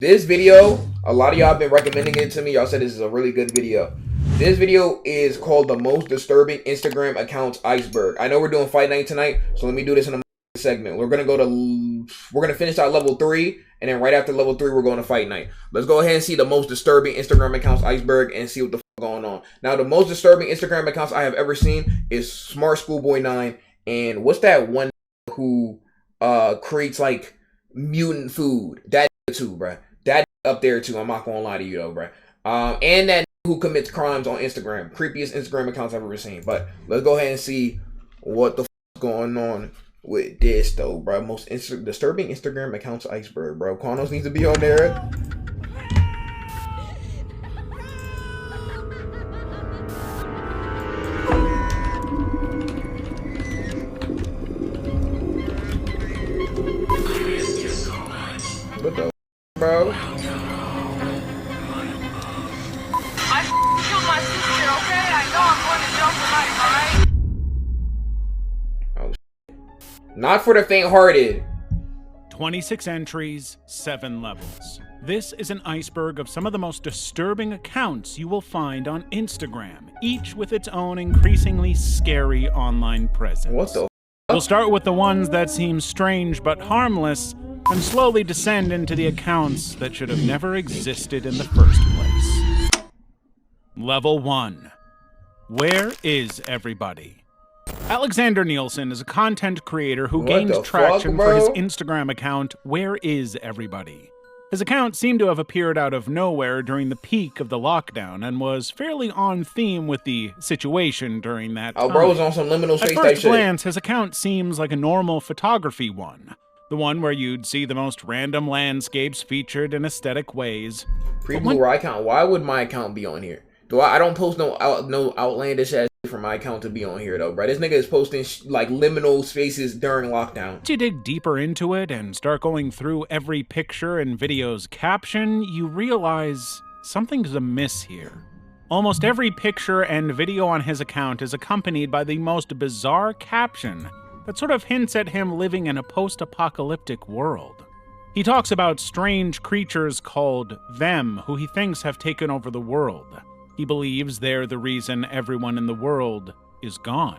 This video, a lot of y'all have been recommending it to me. Y'all said this is a really good video. This video is called the most disturbing Instagram accounts iceberg. I know we're doing fight night tonight, so let me do this in a segment. We're gonna finish out level 3, and then right after level 3, we're going to fight night. Let's go ahead and see the most disturbing Instagram accounts iceberg and see what the f going on. Now, the most disturbing Instagram accounts I have ever seen is Smart Schoolboy 9, and what's that one who creates like mutant food? That too, bruh. That up there too. I'm not gonna lie to you though, bruh. And that who commits crimes on Instagram. Creepiest Instagram accounts I've ever seen. But let's go ahead and see what the f is going on with this though, bro. Most disturbing Instagram accounts iceberg, bro. Quanos needs to be on there. What the bro? I killed my sister, okay? I know I'm going to jail for life, alright? Oh, not for the faint-hearted. 26 entries, 7 levels. This is an iceberg of some of the most disturbing accounts you will find on Instagram, each with its own increasingly scary online presence. What the f? We'll start with the ones that seem strange but harmless, and slowly descend into the accounts that should have never existed in the first place. Level 1. Where is everybody? Alexander Nielsen is a content creator who gained traction for his Instagram account, Where Is Everybody? His account seemed to have appeared out of nowhere during the peak of the lockdown and was fairly on theme with the situation during that time. Oh, bro was on some liminal space type shit. At first glance, his account seems like a normal photography one. The one where you'd see the most random landscapes featured in aesthetic ways. Preview where account. Why would my account be on here? I don't post no outlandish ass shit for my account to be on here though, bro. This nigga is posting like liminal spaces during lockdown. Once you dig deeper into it and start going through every picture and video's caption, you realize something's amiss here. Almost every picture and video on his account is accompanied by the most bizarre caption that sort of hints at him living in a post-apocalyptic world. He talks about strange creatures called them, who he thinks have taken over the world. He believes they're the reason everyone in the world is gone.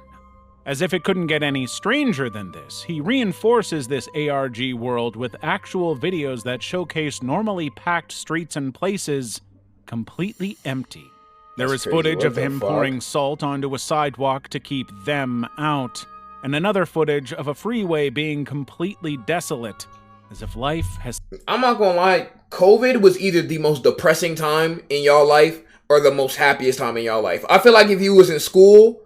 As if it couldn't get any stranger than this, he reinforces this ARG world with actual videos that showcase normally packed streets and places completely empty. There is footage of him pouring salt onto a sidewalk to keep them out, and another footage of a freeway being completely desolate, as if life has... I'm not gonna lie, COVID was either the most depressing time in y'all life or the most happiest time in y'all life. I feel like if you was in school,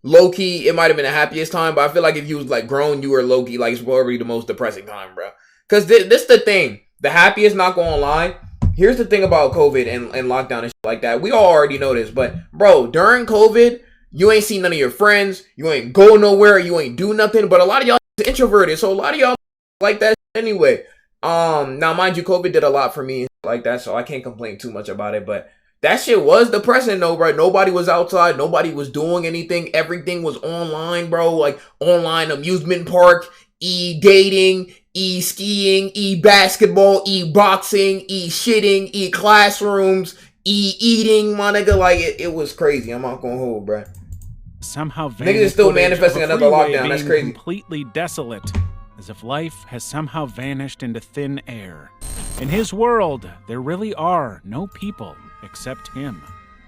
low-key, it might have been the happiest time, but I feel like if you was like grown, you were low-key, like it's probably the most depressing time, bro. Because this the thing, the happiest, not gonna lie, here's the thing about COVID and lockdown and shit like that. We all already know this, but bro, during COVID, you ain't seen none of your friends. You ain't go nowhere. You ain't do nothing. But a lot of y'all is introverted. So a lot of y'all like that anyway. Now, mind you, COVID did a lot for me like that. So I can't complain too much about it. But that shit was depressing though, bro. Nobody was outside. Nobody was doing anything. Everything was online, bro. Like online amusement park, e-dating, e-skiing, e-basketball, e-boxing, e-shitting, e-classrooms, e-eating, my nigga. Like, it was crazy. I'm not gonna hold, bro. Somehow niggas is still manifesting another lockdown. That's crazy. Completely desolate, as if life has somehow vanished into thin air. In his world, there really are no people except him.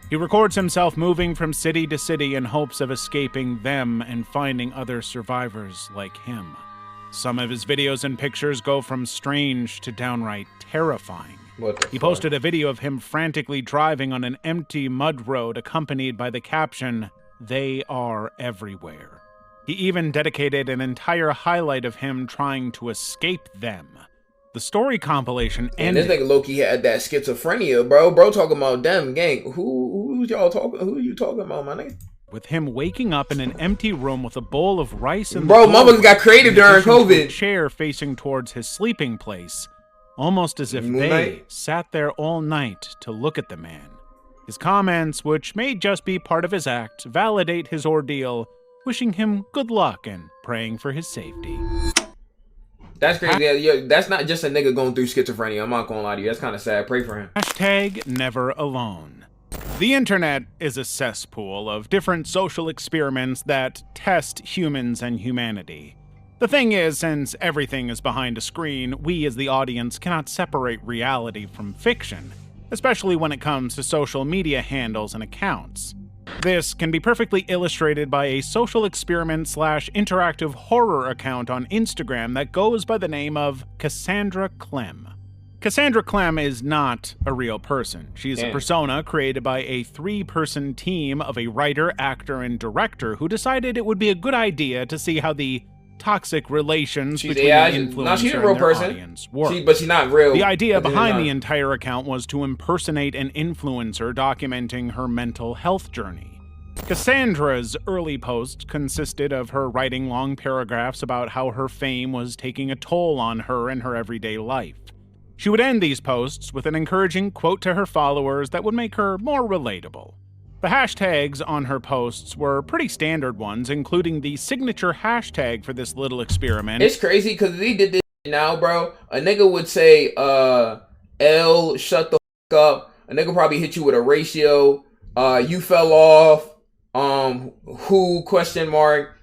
He records himself moving from city to city in hopes of escaping them and finding other survivors like him. Some of his videos and pictures go from strange to downright terrifying. He posted a video of him frantically driving on an empty mud road accompanied by the caption, "They are everywhere." He even dedicated an entire highlight of him trying to escape them. The story compilation ended. And this nigga low-key had that schizophrenia, bro. Bro talking about them, gang. Who y'all talking? Who you talking about, my nigga? With him waking up in an empty room with a bowl of rice and bro, motherfuckers got creative during COVID. A chair facing towards his sleeping place, almost as if they sat there all night to look at the man. His comments, which may just be part of his act, validate his ordeal, wishing him good luck and praying for his safety. That's crazy. Yeah, that's not just a nigga going through schizophrenia. I'm not gonna lie to you. That's kind of sad. Pray for him. Hashtag never alone. The internet is a cesspool of different social experiments that test humans and humanity. The thing is, since everything is behind a screen, we as the audience cannot separate reality from fiction, especially when it comes to social media handles and accounts. This can be perfectly illustrated by a social experiment / interactive horror account on Instagram that goes by the name of Cassandra Clemm. Cassandra Clemm is not a real person. She's a persona created by a 3-person team of a writer, actor, and director who decided it would be a good idea to see how the toxic relations between the influencer and their audience work. But she's not real. The idea behind the entire account was to impersonate an influencer documenting her mental health journey. Cassandra's early posts consisted of her writing long paragraphs about how her fame was taking a toll on her in her everyday life. She would end these posts with an encouraging quote to her followers that would make her more relatable. The hashtags on her posts were pretty standard ones, including the signature hashtag for this little experiment. It's crazy because they did this now, bro. A nigga would say, L, shut the f up. A nigga probably hit you with a ratio. You fell off. Who, question mark,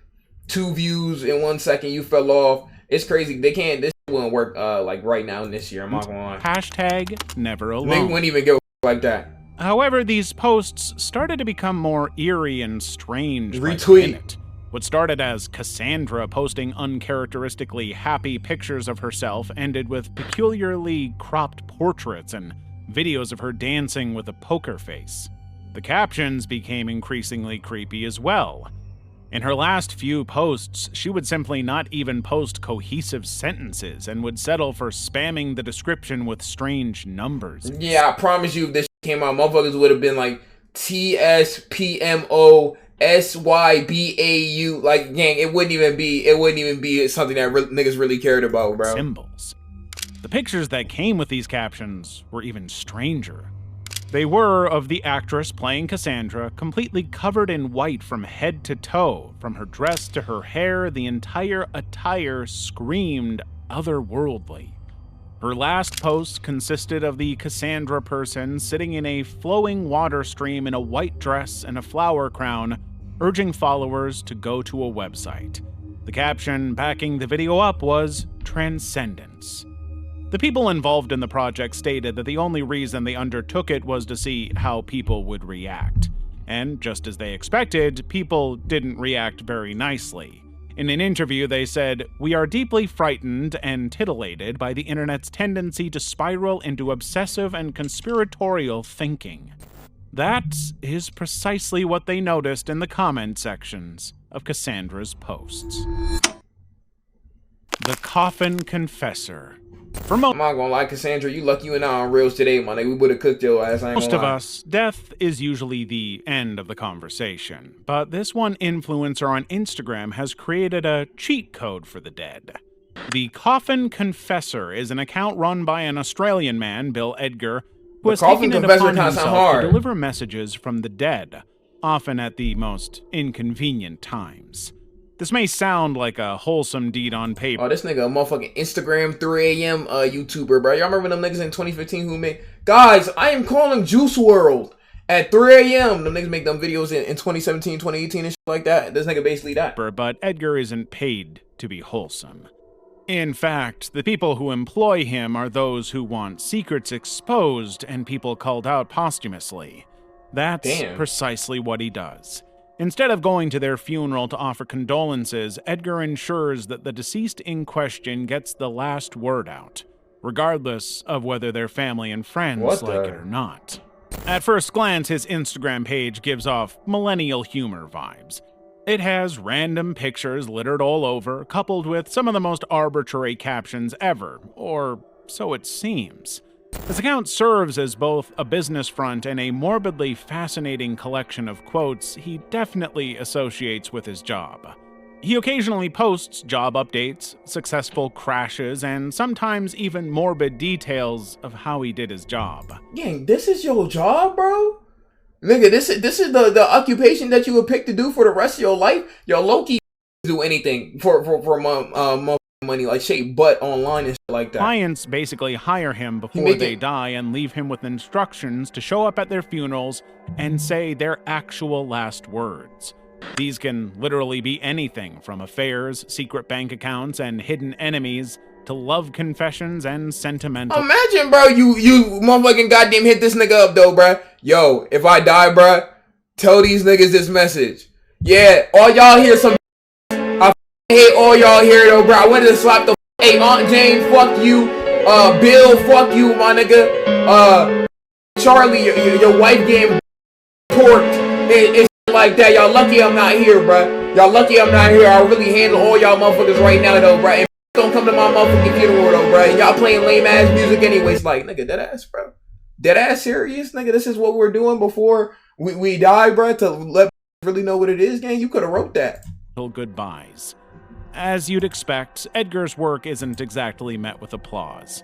2 views in 1 second, you fell off. It's crazy. They can't, this wouldn't work, like right now in this year. I'm not gonna lie. Hashtag never alone. Nigga wouldn't even go like that. However, these posts started to become more eerie and strange. Retweet. What started as Cassandra posting uncharacteristically happy pictures of herself ended with peculiarly cropped portraits and videos of her dancing with a poker face. The captions became increasingly creepy as well. In her last few posts, she would simply not even post cohesive sentences and would settle for spamming the description with strange numbers. Yeah, I promise you if this came out, motherfuckers would have been like TSPMOSYBAU. Like, gang, it wouldn't even be something that niggas really cared about, bro. Symbols. The pictures that came with these captions were even stranger. They were of the actress playing Cassandra, completely covered in white from head to toe. From her dress to her hair, the entire attire screamed otherworldly. Her last post consisted of the Cassandra person sitting in a flowing water stream in a white dress and a flower crown, urging followers to go to a website. The caption backing the video up was Transcendence. The people involved in the project stated that the only reason they undertook it was to see how people would react. And just as they expected, people didn't react very nicely. In an interview, they said, "We are deeply frightened and titillated by the internet's tendency to spiral into obsessive and conspiratorial thinking." That is precisely what they noticed in the comment sections of Cassandra's posts. The Coffin Confessor. I'm not gonna lie, Cassandra, you lucky you and I on Reels today, my nigga. We would have cooked your ass. Most of us, death is usually the end of the conversation. But this one influencer on Instagram has created a cheat code for the dead. The Coffin Confessor is an account run by an Australian man, Bill Edgar, who has taken it upon himself to deliver messages from the dead, often at the most inconvenient times. This may sound like a wholesome deed on paper. Oh, this nigga a motherfucking Instagram 3 a.m. YouTuber, bro. Y'all remember them niggas in 2015 who made... Guys, I am calling Juice WRLD at 3 a.m. Them niggas make them videos in 2017, 2018 and shit like that. This nigga basically that. But Edgar isn't paid to be wholesome. In fact, the people who employ him are those who want secrets exposed and people called out posthumously. That's precisely what he does. Instead of going to their funeral to offer condolences, Edgar ensures that the deceased in question gets the last word out, regardless of whether their family and friends like it or not. At first glance, his Instagram page gives off millennial humor vibes. It has random pictures littered all over, coupled with some of the most arbitrary captions ever, or so it seems. His account serves as both a business front and a morbidly fascinating collection of quotes he definitely associates with his job. He occasionally posts job updates, successful crashes, and sometimes even morbid details of how he did his job. Gang, this is your job, bro? Nigga, this is the occupation that you would pick to do for the rest of your life? Yo, low-key do anything for money, like shake butt online and shit like that. Clients basically hire him before they die and leave him with instructions to show up at their funerals and say their actual last words. These can literally be anything from affairs, secret bank accounts, and hidden enemies to love confessions and sentimental. Imagine, bro, you motherfucking goddamn hit this nigga up though, bro. Yo, if I die, bro, tell these niggas this message. Yeah, all y'all hear some. I hate all y'all here though, bro. I wanted to slap the. Hey, Aunt Jane, fuck you. Bill, fuck you, my nigga. Charlie, your wife getting porked and like that. Y'all lucky I'm not here, bro. Y'all lucky I'm not here. I'll really handle all y'all motherfuckers right now though, bro. And don't come to my motherfucking funeral though, bro. Y'all playing lame ass music anyways. Like, nigga, dead ass, bro. Dead ass serious, nigga. This is what we're doing before we die, bro. To let really know what it is, gang. You could have wrote that. Goodbyes. As you'd expect, Edgar's work isn't exactly met with applause.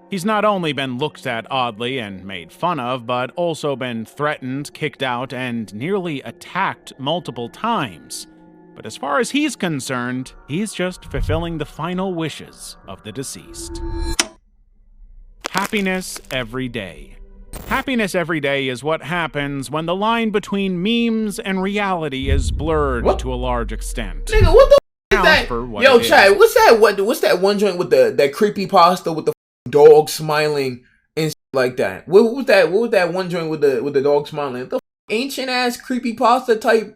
He's not only been looked at oddly and made fun of, but also been threatened, kicked out, and nearly attacked multiple times. But as far as he's concerned, he's just fulfilling the final wishes of the deceased. Happiness every day. Happiness every day is what happens when the line between memes and reality is blurred to a large extent. Nigga, what the f is that? Yo, Chad, what's that? What's that one joint with that creepy pasta with the dog smiling and like that? What was that? What was that one joint with the dog smiling? The ancient ass creepy pasta type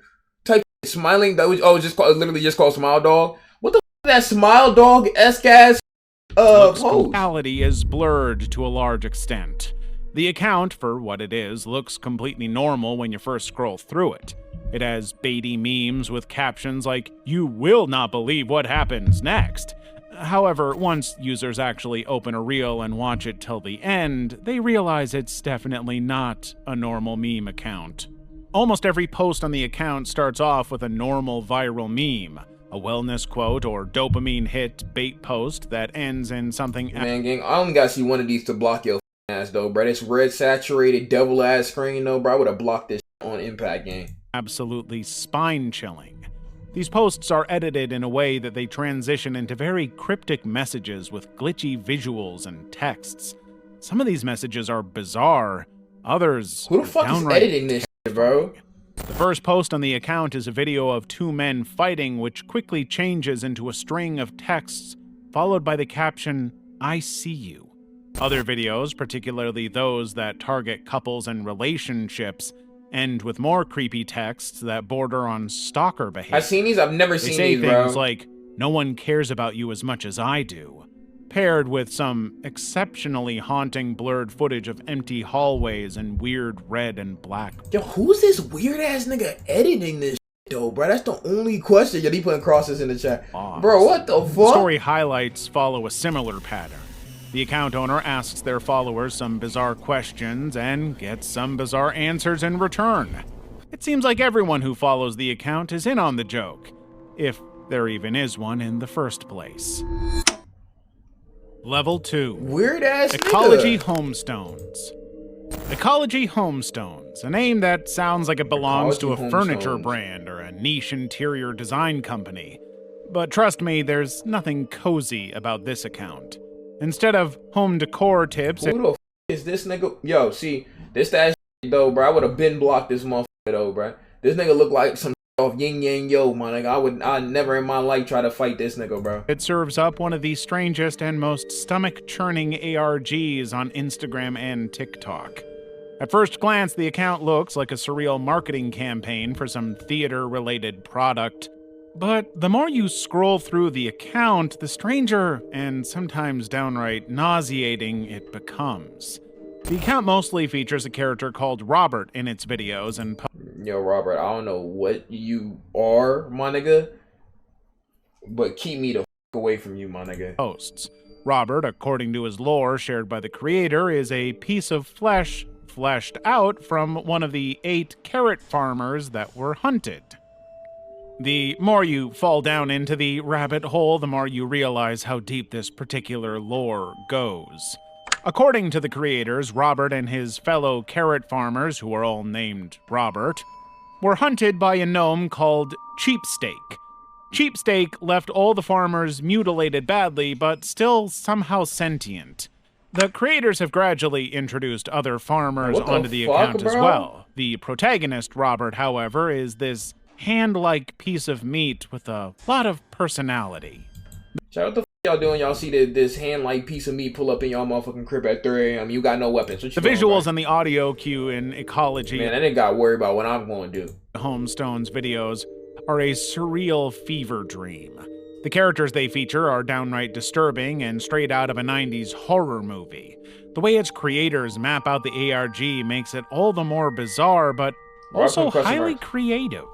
smiling that was literally just called Smile Dog. What the f is that Smile Dog esque ass pose? Reality is blurred to a large extent. The account, for what it is, looks completely normal when you first scroll through it. It has baity memes with captions like, "You will not believe what happens next." However, once users actually open a reel and watch it till the end, they realize it's definitely not a normal meme account. Almost every post on the account starts off with a normal viral meme, a wellness quote or dopamine hit bait post that ends in something. Man, gang, I only gotta see one of these to block your ass though, bro. This red saturated devil ass screen though, bro. I would have blocked this on Impact Game. Absolutely spine-chilling. These posts are edited in a way that they transition into very cryptic messages with glitchy visuals and texts. Some of these messages are bizarre, others who the fuck is editing this shit, bro? The first post on the account is a video of two men fighting, which quickly changes into a string of texts, followed by the caption, "I see you." Other videos, particularly those that target couples and relationships, end with more creepy texts that border on stalker behavior. I've seen these, I've never seen these, bro. They say things like, "No one cares about you as much as I do," paired with some exceptionally haunting blurred footage of empty hallways and weird red and black. Yo, who's this weird ass nigga editing this though, bro? That's the only question. Yo, he putting crosses in the chat. Bro, what the fuck? The story highlights follow a similar pattern. The account owner asks their followers some bizarre questions and gets some bizarre answers in return. It seems like everyone who follows the account is in on the joke, if there even is one in the first place. Level 2. Weird ass EcologyHomestones. EcologyHomestones, a name that sounds like it belongs to a furniture brand or a niche interior design company. But trust me, there's nothing cozy about this account. Instead of home decor tips... Who the f is this nigga? Yo, see, this that shit though, bro. I would have been blocked this motherfucker though, bro. This nigga look like some off yin yang yo, my nigga. I'd never in my life try to fight this nigga, bro. It serves up one of the strangest and most stomach-churning ARGs on Instagram and TikTok. At first glance, the account looks like a surreal marketing campaign for some theater-related product. But the more you scroll through the account, the stranger and sometimes downright nauseating it becomes. The account mostly features a character called Robert in its videos and... Yo, Robert, I don't know what you are, my nigga, but keep me the f away from you, my nigga. Posts. Robert, according to his lore shared by the creator, is a piece of flesh fleshed out from one of the 8 carrot farmers that were hunted. The more you fall down into the rabbit hole, the more you realize how deep this particular lore goes. According to the creators, Robert and his fellow carrot farmers, who are all named Robert, were hunted by a gnome called Cheapsteak. Cheap Steak left all the farmers mutilated badly, but still somehow sentient. The creators have gradually introduced other farmers onto the account as well. The protagonist, Robert, however, is this hand-like piece of meat with a lot of personality. Shout out the y'all doing? Y'all see this hand-like piece of meat pull up in y'all motherfucking crib at 3 a.m. You got no weapons. What you the doing, visuals bro? and the audio cue in Ecology. Man, I didn't got worried about what I'm going to do. Homestones videos are a surreal fever dream. The characters they feature are downright disturbing and straight out of a 90s horror movie. The way its creators map out the ARG makes it all the more bizarre, but also highly creative.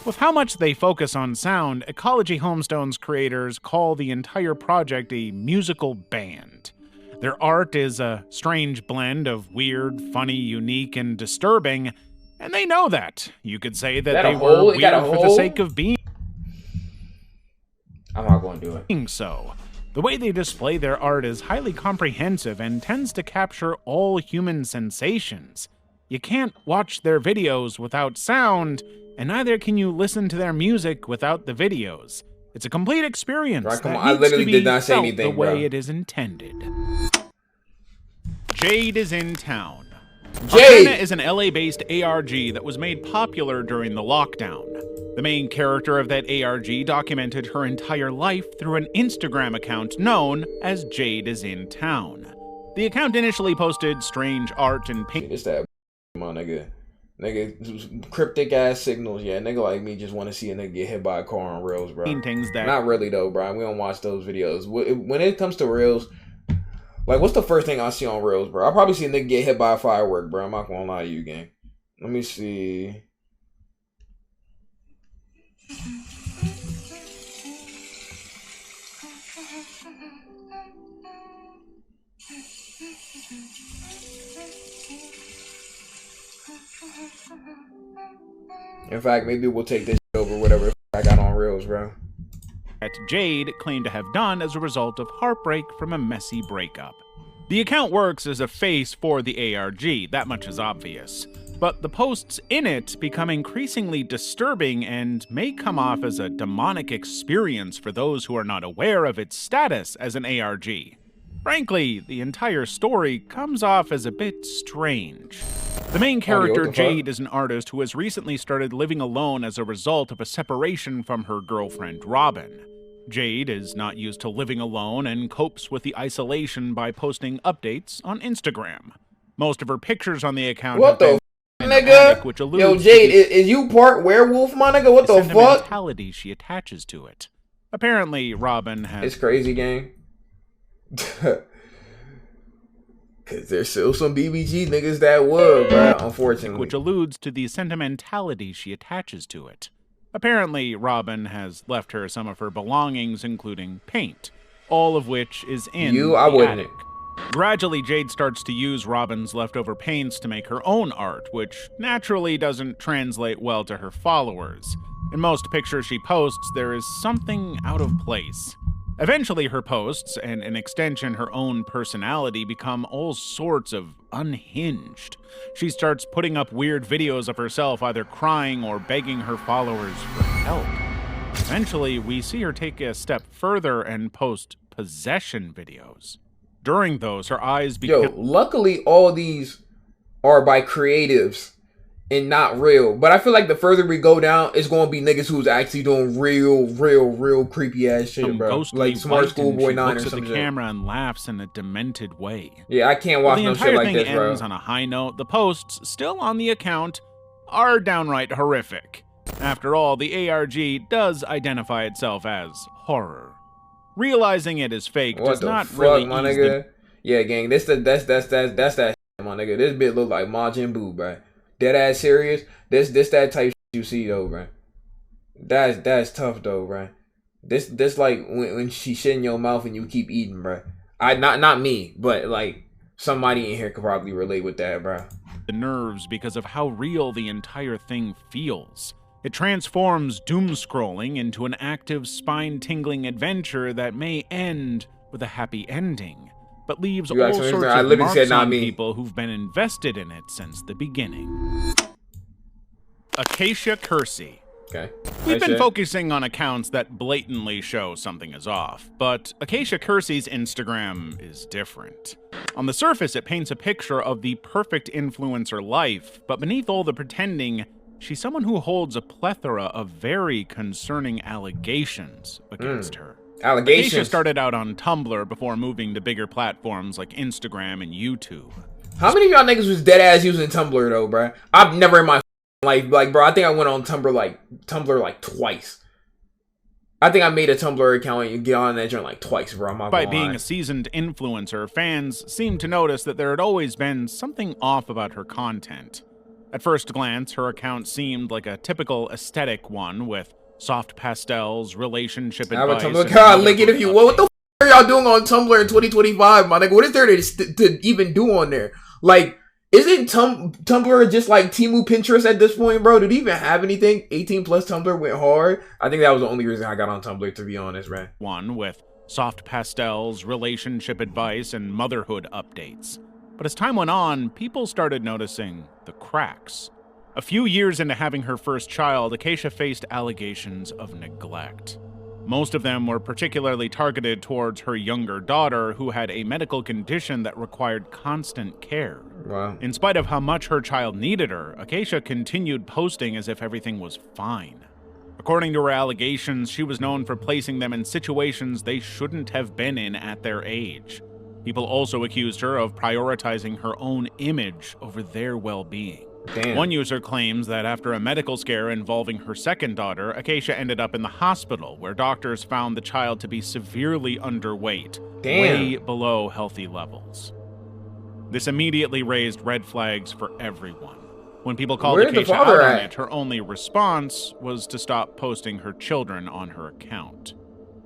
With how much they focus on sound, EcologyHomestones creators call the entire project a musical band. Their art is a strange blend of weird, funny, unique, and disturbing, and they know that. You could say that they were weird for the sake of being. I'm not going to do it. So, the way they display their art is highly comprehensive and tends to capture all human sensations. You can't watch their videos without sound, and neither can you listen to their music without the videos. It's a complete experience Right, come that on. I needs literally to be did not say felt anything, the way bro. it is intended. Jade is in town. Jade is an LA-based ARG that was made popular during the lockdown. The main character of that ARG documented her entire life through an Instagram account known as Jade is in town. The account initially posted strange art and paint. It's that, my nigga. Nigga, cryptic ass signals. Yeah, nigga like me just want to see a nigga get hit by a car on rails, bro. Paintings that not really though, bro. We don't watch those videos. When it comes to rails, like what's the first thing I see on rails, bro? I'll probably see a nigga get hit by a firework, bro. I'm not gonna lie to you, gang. Let me see. In fact, maybe we'll take this over whatever I got on rails, bro. That Jade claimed to have done as a result of heartbreak from a messy breakup. The account works as a face for the ARG, that much is obvious. But the posts in it become increasingly disturbing and may come off as a demonic experience for those who are not aware of its status as an ARG. Frankly, the entire story comes off as a bit strange. The main character, Jade, is an artist who has recently started living alone as a result of a separation from her girlfriend, Robin. Jade is not used to living alone and copes with the isolation by posting updates on Instagram. Most of her pictures on the account have been nigga? Which alludes Yo, Jade, is you part werewolf, my nigga? What the fuck? Sentimentality she attaches to it. Apparently, Robin has... It's crazy, gang. Cause there's still some BBG niggas that would, bro, unfortunately. Which alludes to the sentimentality she attaches to it. Apparently, Robin has left her some of her belongings, including paint, all of which is in the attic. Gradually, Jade starts to use Robin's leftover paints to make her own art, which naturally doesn't translate well to her followers. In most pictures she posts, there is something out of place. Eventually, her posts, and in extension her own personality, become all sorts of unhinged. She starts putting up weird videos of herself either crying or begging her followers for help. Eventually, we see her take a step further and post possession videos. During those, her eyes become... Yo, luckily all these are by creatives and not real. But I feel like the further we go down, it's going to be niggas who's actually doing real creepy ass shit, bro. Like Smart Schoolboy 9 or something. She looks at the camera and laughs in a demented way. Yeah, I can't watch no shit like this, bro. The entire thing ends on a high note. The posts, still on the account, are downright horrific. After all, the ARG does identify itself as horror. Realizing it is fake does not really my nigga? Yeah, gang, that's that shit, my nigga. This bit look like Majin Buu, bro. Dead ass serious. This that type shit you see though, bro. That's tough though, bro. This like when she shit in your mouth and you keep eating, bro. Not me, but like somebody in here could probably relate with that, bro. The nerves because of how real the entire thing feels. It transforms doom scrolling into an active, spine-tingling adventure that may end with a happy ending, but leaves all sorts of marks on people who've been invested in it since the beginning. Acacia KY. Okay. We've been focusing on accounts that blatantly show something is off, but Acacia KY's Instagram is different. On the surface, it paints a picture of the perfect influencer life, but beneath all the pretending, she's someone who holds a plethora of very concerning allegations against her. Allegations? Acacia started out on Tumblr before moving to bigger platforms like Instagram and YouTube. How many of y'all niggas was dead ass using Tumblr though, bruh? I've never in my life, like, bro, I think I went on Tumblr like twice. I think I made a Tumblr account and get on that joint like twice, bro. By being a seasoned influencer, fans seemed to notice that there had always been something off about her content. At first glance, her account seemed like a typical aesthetic one with soft pastels, relationship advice. God, link it if you want. What the f are y'all doing on Tumblr in 2025, my nigga? What is there to even do on there? Like, isn't Tumblr just like Temu Pinterest at this point, bro? Did he even have anything? 18 plus Tumblr went hard. I think that was the only reason I got on Tumblr, to be honest, man. One with soft pastels, relationship advice, and motherhood updates. But as time went on, people started noticing the cracks. A few years into having her first child, Acacia faced allegations of neglect. Most of them were particularly targeted towards her younger daughter, who had a medical condition that required constant care. Wow. In spite of how much her child needed her, Acacia continued posting as if everything was fine. According to her allegations, she was known for placing them in situations they shouldn't have been in at their age. People also accused her of prioritizing her own image over their well-being. Damn. One user claims that after a medical scare involving her second daughter, Acacia ended up in the hospital, where doctors found the child to be severely underweight, way below healthy levels. This immediately raised red flags for everyone. When people called Acacia out on it, her only response was to stop posting her children on her account.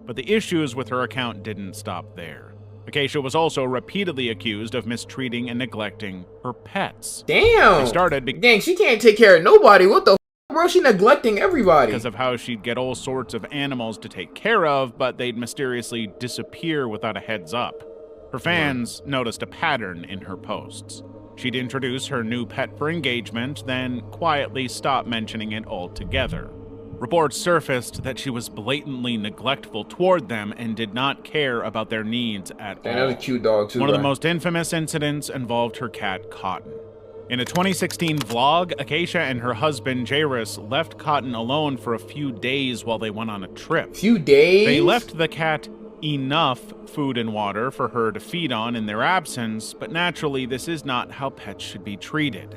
But the issues with her account didn't stop there. Acacia was also repeatedly accused of mistreating and neglecting her pets. Damn! Dang, she can't take care of nobody. What the f, bro? She neglecting everybody. Because of how she'd get all sorts of animals to take care of, but they'd mysteriously disappear without a heads up. Her fans noticed a pattern in her posts. She'd introduce her new pet for engagement, then quietly stop mentioning it altogether. Reports surfaced that she was blatantly neglectful toward them and did not care about their needs at all. That was a cute dog too. One of the most infamous incidents involved her cat, Cotton. In a 2016 vlog, Acacia and her husband, Jairus, left Cotton alone for a few days while they went on a trip. Few days? They left the cat enough food and water for her to feed on in their absence, but naturally this is not how pets should be treated.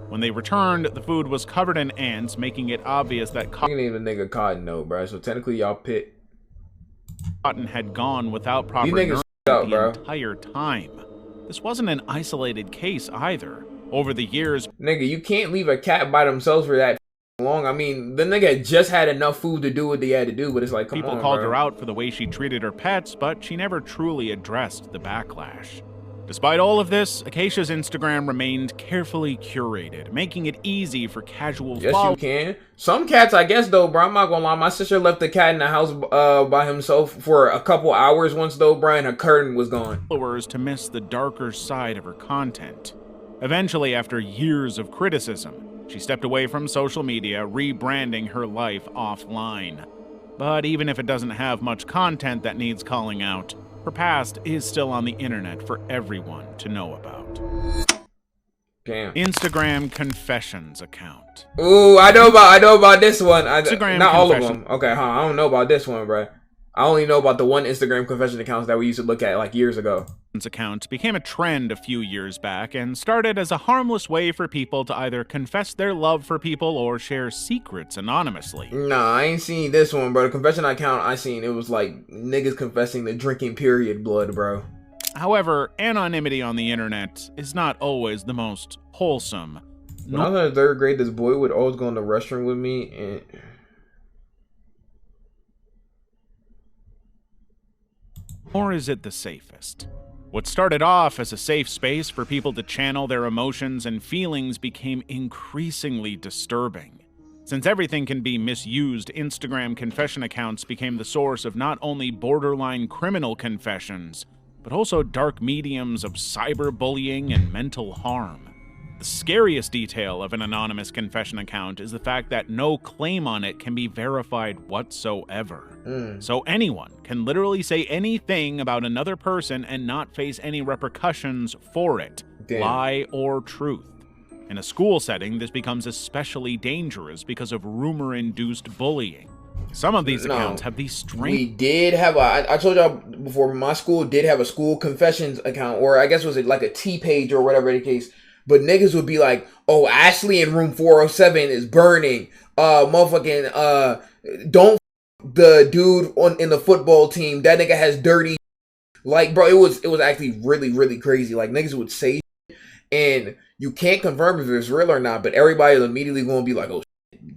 When they returned, the food was covered in ants, making it obvious that Cotton ain't a nigga Cotton though, bro. So technically y'all pit. Cotton had gone without proper nourishment the entire time. This wasn't an isolated case either. Over the years, nigga, you can't leave a cat by themselves for that long. I mean, the nigga just had enough food to do what they had to do, but it's like, come on, people called her out for the way she treated her pets, but she never truly addressed the backlash. Despite all of this, Acacia's Instagram remained carefully curated, making it easy for casual followers. Yes, you can. Some cats, I guess, though, bro, I'm not gonna lie. My sister left the cat in the house by himself for a couple hours once, though, bro, and her curtain was gone. Followers to miss the darker side of her content. Eventually, after years of criticism, she stepped away from social media, rebranding her life offline. But even if it doesn't have much content that needs calling out, her past is still on the internet for everyone to know about. Damn. Instagram Confessions account. Ooh, I know about this one. Not all of them. Okay, I don't know about this one, bro. I only know about the one Instagram confession accounts that we used to look at like years ago. This account became a trend a few years back and started as a harmless way for people to either confess their love for people or share secrets anonymously. Nah, I ain't seen this one, bro. The confession account I seen, it was like niggas confessing the drinking period blood, bro. However, anonymity on the internet is not always the most wholesome. When I was in 3rd grade, this boy would always go in the restroom with me and... Or is it the safest? What started off as a safe space for people to channel their emotions and feelings became increasingly disturbing. Since everything can be misused, Instagram confession accounts became the source of not only borderline criminal confessions, but also dark mediums of cyberbullying and mental harm. The The scariest detail of an anonymous confession account is the fact that no claim on it can be verified whatsoever. So anyone can literally say anything about another person and not face any repercussions for it, lie or truth. In a school setting, this becomes especially dangerous because of rumor-induced bullying. Some of these accounts have these strange... We did have I told y'all before, my school did have a school confessions account, or I guess it was like a T page or whatever the case. But niggas would be like, oh, Ashley in room 407 is burning. Motherfucking, don't the dude in the football team. That nigga has dirty. Like, bro, it was actually really, really crazy. Like, niggas would say, and you can't confirm if it's real or not, but everybody immediately going to be like, oh,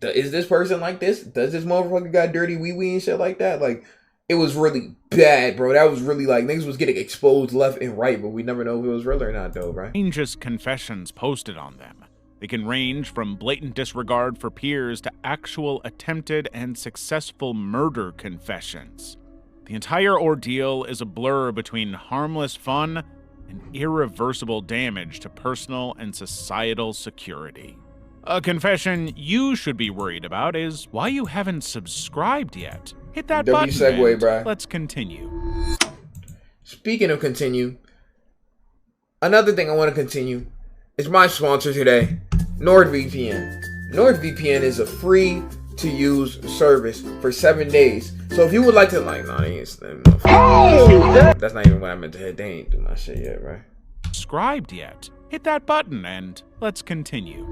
is this person like this? Does this motherfucker got dirty wee-wee and shit like that? Like, it was really bad, bro. That was really like, niggas was getting exposed left and right, but we never know if it was real or not, though, right? Strangest confessions posted on them. They can range from blatant disregard for peers to actual attempted and successful murder confessions. The entire ordeal is a blur between harmless fun and irreversible damage to personal and societal security. A confession you should be worried about is why you haven't subscribed yet. Hit that button segue, and bro. Let's continue. Speaking of continue, another thing I want to continue is my sponsor today, NordVPN. NordVPN is a free to use service for 7 days. So if you would like to, like, that's not even what I meant to hit. They ain't do my shit yet, right? Subscribed yet? Hit that button and let's continue.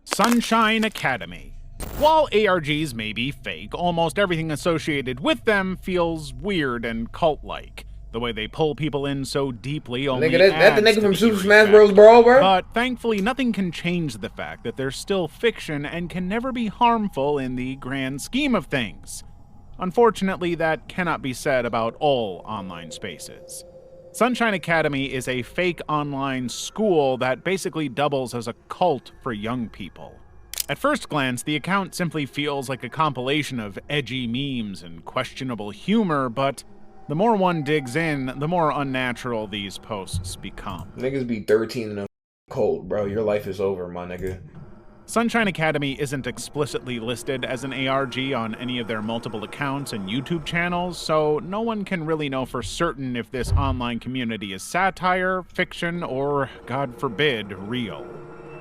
Sunshine Academy. While ARGs may be fake, almost everything associated with them feels weird and cult-like. The way they pull people in so deeply only that's the nigga from Super Smash Bros. Brawl, bro. But thankfully, nothing can change the fact that they're still fiction and can never be harmful in the grand scheme of things. Unfortunately, that cannot be said about all online spaces. Sunshine Academy is a fake online school that basically doubles as a cult for young people. At first glance, the account simply feels like a compilation of edgy memes and questionable humor, but the more one digs in, the more unnatural these posts become. Niggas be 13 and cold, bro. Your life is over, my nigga. Sunshine Academy isn't explicitly listed as an ARG on any of their multiple accounts and YouTube channels, so no one can really know for certain if this online community is satire, fiction, or, God forbid, real.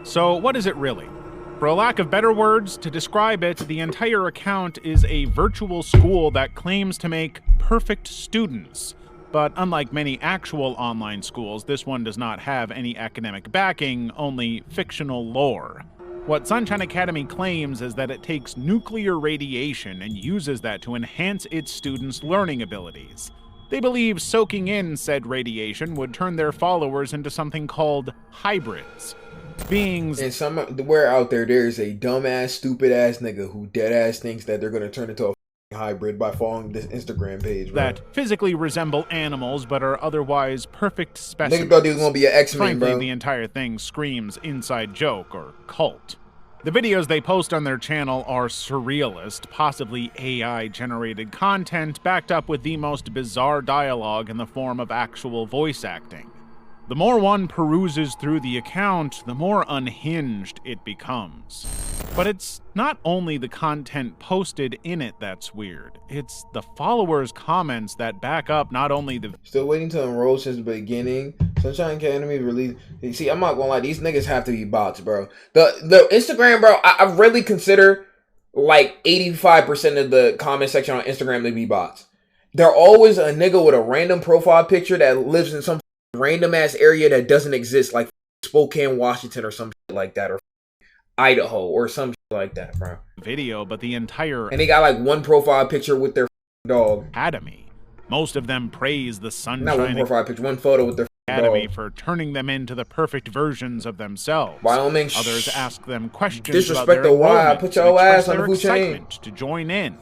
So what is it really? For a lack of better words to describe it, the entire account is a virtual school that claims to make perfect students. But unlike many actual online schools, this one does not have any academic backing, only fictional lore. What Sunshine Academy claims is that it takes nuclear radiation and uses that to enhance its students' learning abilities. They believe soaking in said radiation would turn their followers into something called hybrids. Beings... And somewhere out there's a dumbass, stupid-ass nigga who dead-ass thinks that they're going to turn into a hybrid by following this Instagram page, bro. That physically resemble animals but are otherwise perfect specimens. Nigga thought he was gonna be an X-Men, bro. Frankly, the entire thing screams inside joke or cult. The videos they post on their channel are surrealist, possibly AI-generated content backed up with the most bizarre dialogue in the form of actual voice acting. The more one peruses through the account, the more unhinged it becomes. But it's not only the content posted in it that's weird, it's the followers' comments that back up not only the... Still waiting to enroll since the beginning. Sunshine Academy released... See, I'm not gonna lie, these niggas have to be bots, bro. The Instagram, bro, I really consider like 85% of the comment section on Instagram to be bots. They're always a nigga with a random profile picture that lives in some random ass area that doesn't exist, like Spokane, Washington, or some shit like that, or Idaho, or some shit like that, bro. Video, but the entire... And they got like one profile picture with their dog. Academy. Most of them praise the Sunshine... Not one profile picture, one photo with their Academy dog. For turning them into the perfect versions of themselves. Wyoming. Others ask them questions Disrespect about their the why. enrollment Put your ass on the their food chain. excitement to join in.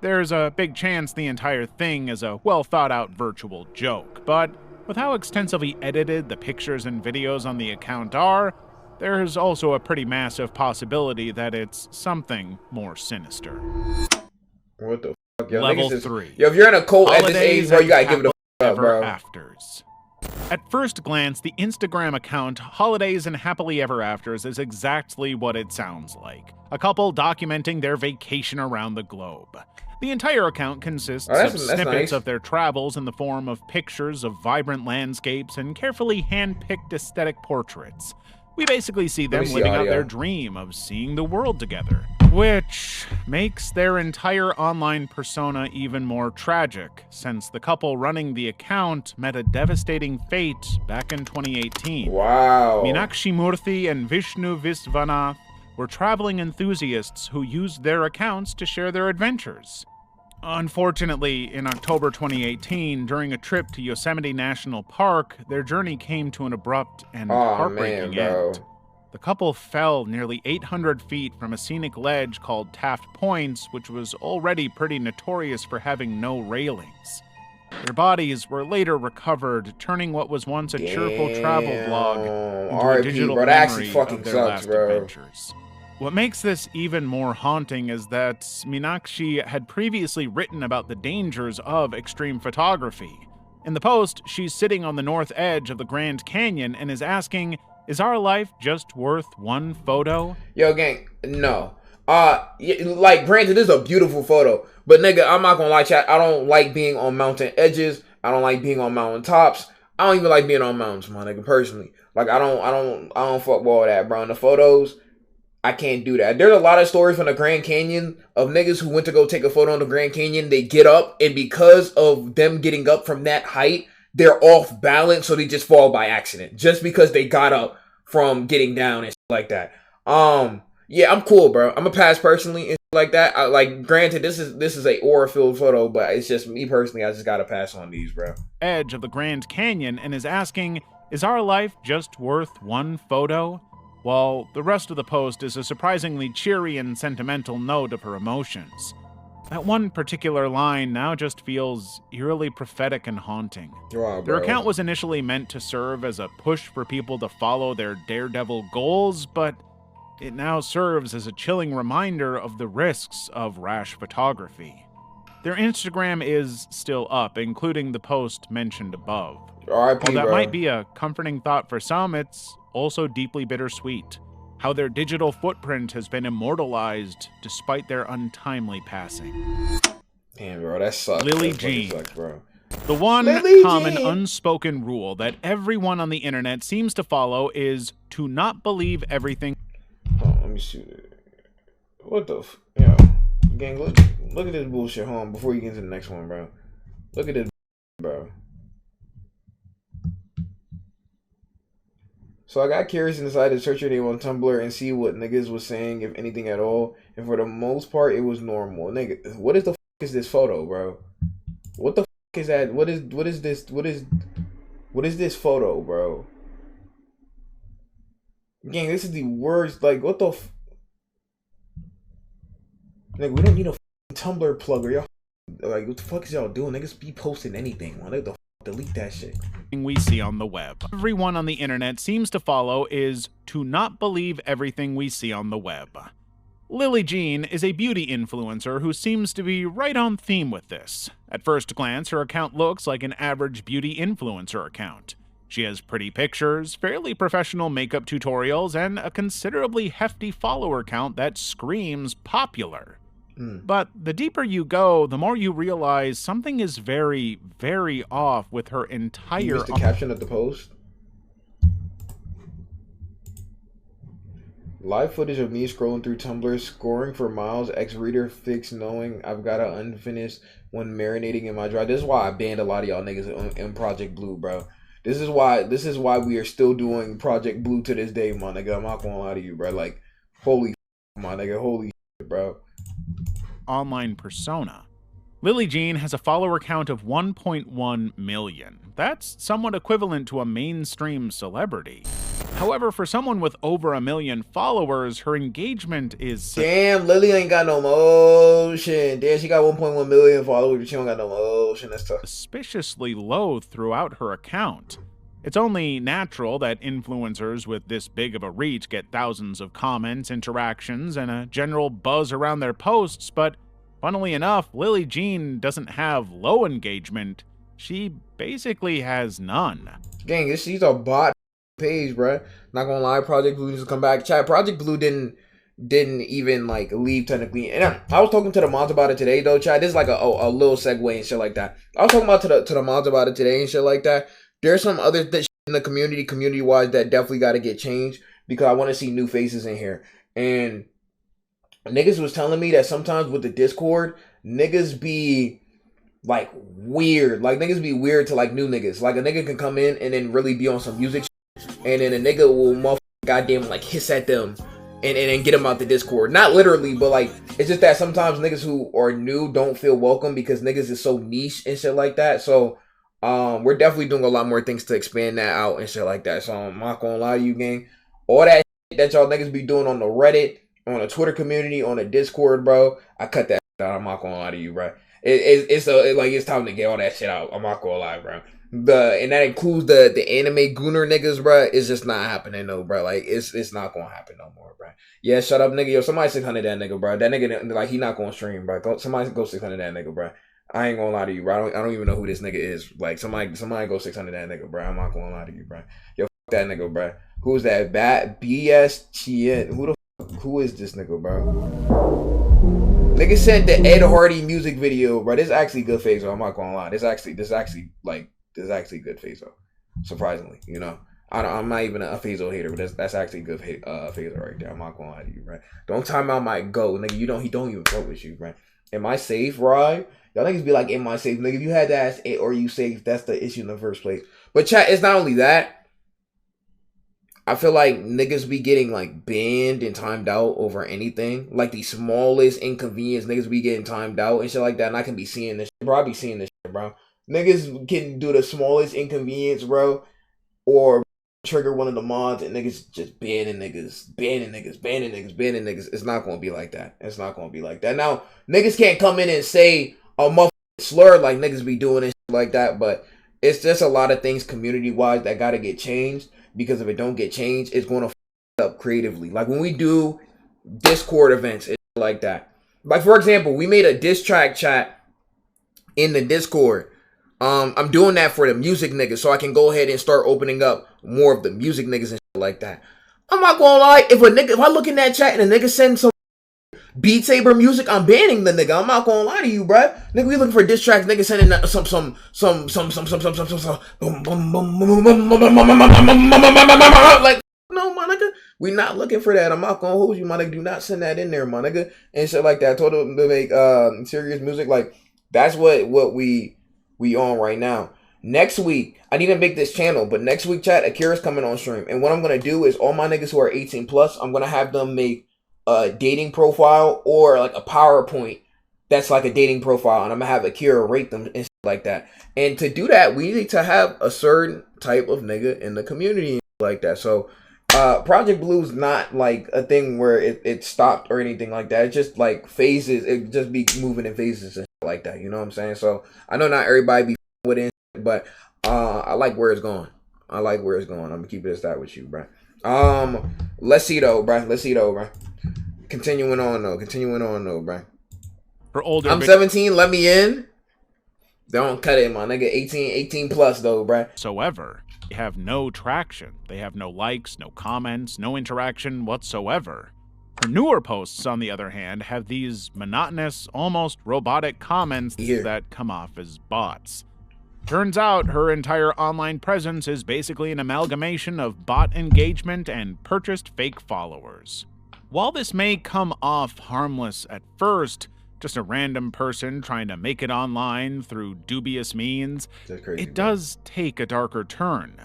There's a big chance the entire thing is a well-thought-out virtual joke, but with how extensively edited the pictures and videos on the account are, there's also a pretty massive possibility that it's something more sinister. What the fuck? Yo, Level 3. Yo, if you're in a cult at this age, bro, you gotta give it a fuck up, bro. Afters. At first glance, the Instagram account Holidays and Happily Ever Afters is exactly what it sounds like. A couple documenting their vacation around the globe. The entire account consists of snippets nice. of their travels in the form of pictures of vibrant landscapes and carefully hand-picked aesthetic portraits. We basically see them living out their dream of seeing the world together, which makes their entire online persona even more tragic, since the couple running the account met a devastating fate back in 2018. Wow. Meenakshi Murthy and Vishnu Visvanath were traveling enthusiasts who used their accounts to share their adventures. Unfortunately, in October 2018, during a trip to Yosemite National Park, their journey came to an abrupt and heartbreaking end. The couple fell nearly 800 feet from a scenic ledge called Taft Points, which was already pretty notorious for having no railings. Their bodies were later recovered, turning what was once a cheerful travel blog into a digital memory of their last adventures. What makes this even more haunting is that Meenakshi had previously written about the dangers of extreme photography. In the post, she's sitting on the north edge of the Grand Canyon and is asking, "Is our life just worth one photo?" Yo, gang, no. Like, granted, this is a beautiful photo, but nigga, I'm not gonna lie, chat. I don't like being on mountain edges. I don't like being on mountain tops. I don't even like being on mountains, my nigga, personally. Like, I don't fuck with all that, bro. In the photos, I can't do that. There's a lot of stories from the Grand Canyon of niggas who went to go take a photo on the Grand Canyon. They get up, and because of them getting up from that height, they're off balance, so they just fall by accident. Just because they got up from getting down and shit like that. Yeah, I'm cool, bro. I'm a pass personally and shit like that. Granted, this is a aura-filled photo, but it's just me personally. I just gotta pass on these, bro. Edge of the Grand Canyon and is asking, "Is our life just worth one photo?" While the rest of the post is a surprisingly cheery and sentimental note of her emotions. That one particular line now just feels eerily prophetic and haunting. Their account was initially meant to serve as a push for people to follow their daredevil goals, but it now serves as a chilling reminder of the risks of rash photography. Their Instagram is still up, including the post mentioned above. RIP, While that bro. might be a comforting thought for some, it's also deeply bittersweet. How their digital footprint has been immortalized despite their untimely passing. Damn, bro, that sucks. Lily that fucking Jean. sucks, bro. The one Lily common Jean. unspoken rule that everyone on the internet seems to follow is to not believe everything. Oh, let me see. What the yo, gang, look at this bullshit, home before you get into the next one, bro. Look at this, bro. So I got curious and decided to search your name on Tumblr and see what niggas was saying, if anything at all. And for the most part, it was normal. Nigga, what is the fuck is this photo, bro? What the fuck is that? What is this photo, bro? Gang, this is the worst. Like, what the nigga, we don't need a Tumblr plugger. Y'all, like, what the fuck is y'all doing? Niggas be posting anything. Like, the delete that shit. We see on the web. Everyone on the internet seems to follow is to not believe everything we see on the web. Lily Jean is a beauty influencer who seems to be right on theme with this. At first glance, her account looks like an average beauty influencer account. She has pretty pictures, fairly professional makeup tutorials, and a considerably hefty follower count that screams popular. But the deeper you go, the more you realize something is very, very off with her entire... You missed the caption of the post? Live footage of me scrolling through Tumblr, scoring for miles, ex-reader fix knowing I've got an unfinished one marinating in my drive. This is why I banned a lot of y'all niggas in Project Blue, bro. This is why we are still doing Project Blue to this day, my nigga. I'm not gonna lie to you, bro. Like, holy my nigga, holy bro. Online persona. Lily Jean has a follower count of 1.1 million. That's somewhat equivalent to a mainstream celebrity. However, for someone with over 1 million followers, her engagement is... Damn, Lily ain't got no motion. Damn, she got 1.1 million followers, but she don't got no motion. That's tough. ...suspiciously low throughout her account. It's only natural that influencers with this big of a reach get thousands of comments, interactions, and a general buzz around their posts, but funnily enough, Lily Jean doesn't have low engagement. she basically has none. Gang, she's a bot page, bruh. Not gonna lie, Project Blue needs to come back. Chat, Project Blue didn't even like leave technically. And I was talking to the mods about it today though, chat. This is like a little segue and shit like that. I was talking about to the mods about it today and shit like that. There's some other shit in the community wise that definitely got to get changed because I want to see new faces in here. And niggas was telling me that sometimes with the Discord, niggas be like weird. Like niggas be weird to like new niggas. Like a nigga can come in and then really be on some music shit, and then a nigga will goddamn like hiss at them and get them out the Discord. Not literally, but like it's just that sometimes niggas who are new don't feel welcome because niggas is so niche and shit like that. So we're definitely doing a lot more things to expand that out and shit like that. So I'm not gonna lie to you, gang. All that shit that y'all niggas be doing on the Reddit, on the Twitter community, on the Discord, bro, I cut that shit out. I'm not gonna lie to you, bro. It's time to get all that shit out. I'm not gonna lie, bro. And that includes the anime gooner niggas, bro. It's just not happening, though, bro. Like it's not gonna happen no more, bro. Yeah, shut up, nigga. Yo, somebody 600 that nigga, bro. That nigga, like, he not gonna stream, bro. Somebody go 600 that nigga, bro. I ain't gonna lie to you, bro. I don't even know who this nigga is. Like, somebody go 600 that nigga, bro. I'm not gonna lie to you, bro. Yo, fuck that nigga, bro. Who's that? BS Chien. Who is this nigga, bro? Nigga sent the Ed Hardy music video, bro. This is actually good face, though. I'm not gonna lie. This is actually good face, though. Surprisingly, you know. I'm not even a Fazo hater, but that's actually good Fazo right there. I'm not gonna lie to you, bro. Don't time out my go, nigga. He don't even fuck with you, bro. Am I safe, right? Y'all niggas be like, am I safe? Nigga, if you had to ask it or you safe, that's the issue in the first place. But chat, it's not only that. I feel like niggas be getting like banned and timed out over anything. Like the smallest inconvenience, niggas be getting timed out and shit like that. And I can be seeing this shit, bro. I be seeing this shit, bro. Niggas can do the smallest inconvenience, bro. Or trigger one of the mods and niggas just banning niggas. It's not gonna be like that. It's not gonna be like that. Now, niggas can't come in and say a motherfucking slur like niggas be doing and shit like that, but it's just a lot of things community-wise that gotta get changed, because if it don't get changed, it's gonna f up creatively. Like when we do Discord events and shit like that. Like for example, we made a diss track chat in the Discord. I'm doing that for the music niggas, so I can go ahead and start opening up more of the music niggas and shit like that. I'm not gonna lie, if I look in that chat and a nigga send some Beat Saber music, I'm banning the nigga. I'm not gonna lie to you, bruh. Nigga, we looking for diss tracks. Nigga sending like, no, my nigga. We not looking for that. I'm not gonna hold you, my nigga. Do not send that in there, my nigga. And shit like that. I told him to make serious music. Like, that's what we on right now. Next week, I need to make this channel, but next week, chat, Akira's coming on stream. And what I'm gonna do is all my niggas who are 18 plus, I'm gonna have them make a dating profile or like a PowerPoint that's like a dating profile, and I'm gonna have Akira rate them and shit like that. And to do that, we need to have a certain type of nigga in the community like that. So Project Blue's not like a thing where it stopped or anything like that. It's just like phases. It just be moving in phases and shit like that. You know what I'm saying? So I know not everybody be with it, but I like where it's going. I'm gonna keep it as that with you, bro. Let's see though, bro. Continuing on though, bro. For older, I'm 17. Let me in. Don't cut it, my nigga. 18 plus though, bro. Whatsoever. They have no traction. They have no likes, no comments, no interaction whatsoever. Her newer posts, on the other hand, have these monotonous, almost robotic comments that come off as bots. Turns out her entire online presence is basically an amalgamation of bot engagement and purchased fake followers. While this may come off harmless at first, just a random person trying to make it online through dubious means, it does take a darker turn.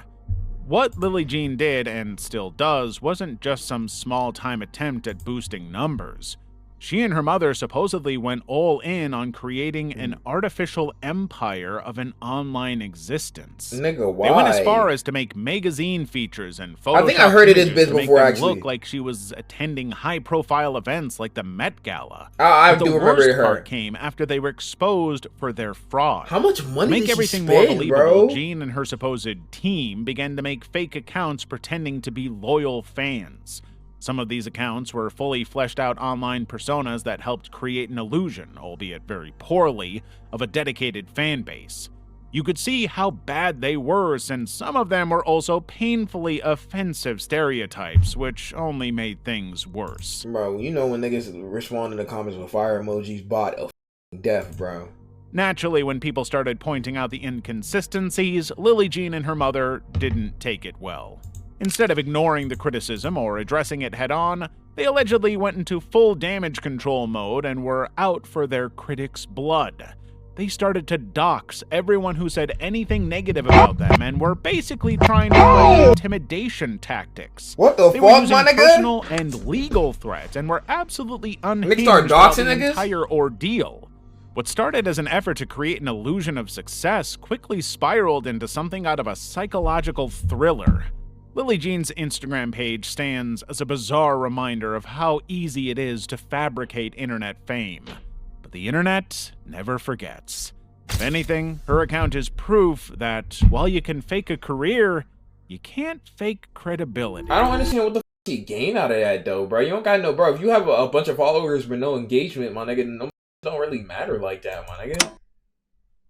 What Lily Jean did, and still does, wasn't just some small-time attempt at boosting numbers. She and her mother supposedly went all in on creating an artificial empire of an online existence. Nigga, why? They went as far as to make magazine features and Photoshop I think I heard of this images bitch to make before, them actually. look like she was attending high-profile events like the Met Gala. I But do the remember worst her. part came after they were exposed for their fraud. How much money To make did she everything spend, more believable, bro? Jean and her supposed team began to make fake accounts pretending to be loyal fans. Some of these accounts were fully fleshed out online personas that helped create an illusion, albeit very poorly, of a dedicated fan base. You could see how bad they were, since some of them were also painfully offensive stereotypes, which only made things worse. Bro, you know when niggas respond in the comments with fire emojis, bot of death, bro. Naturally, when people started pointing out the inconsistencies, Lily Jean and her mother didn't take it well. Instead of ignoring the criticism or addressing it head-on, they allegedly went into full damage control mode and were out for their critics' blood. They started to dox everyone who said anything negative about them and were basically trying to play intimidation tactics. What the They were fuck, using my nigga? personal and legal threats and were absolutely unhinged start about doxing the niggas? entire ordeal. What started as an effort to create an illusion of success quickly spiraled into something out of a psychological thriller. Lily Jean's Instagram page stands as a bizarre reminder of how easy it is to fabricate internet fame. But the internet never forgets. If anything, her account is proof that while you can fake a career, you can't fake credibility. I don't understand what the you gain out of that, though, bro. You don't got no, bro. If you have a bunch of followers but no engagement, my nigga, no, don't really matter like that, my nigga.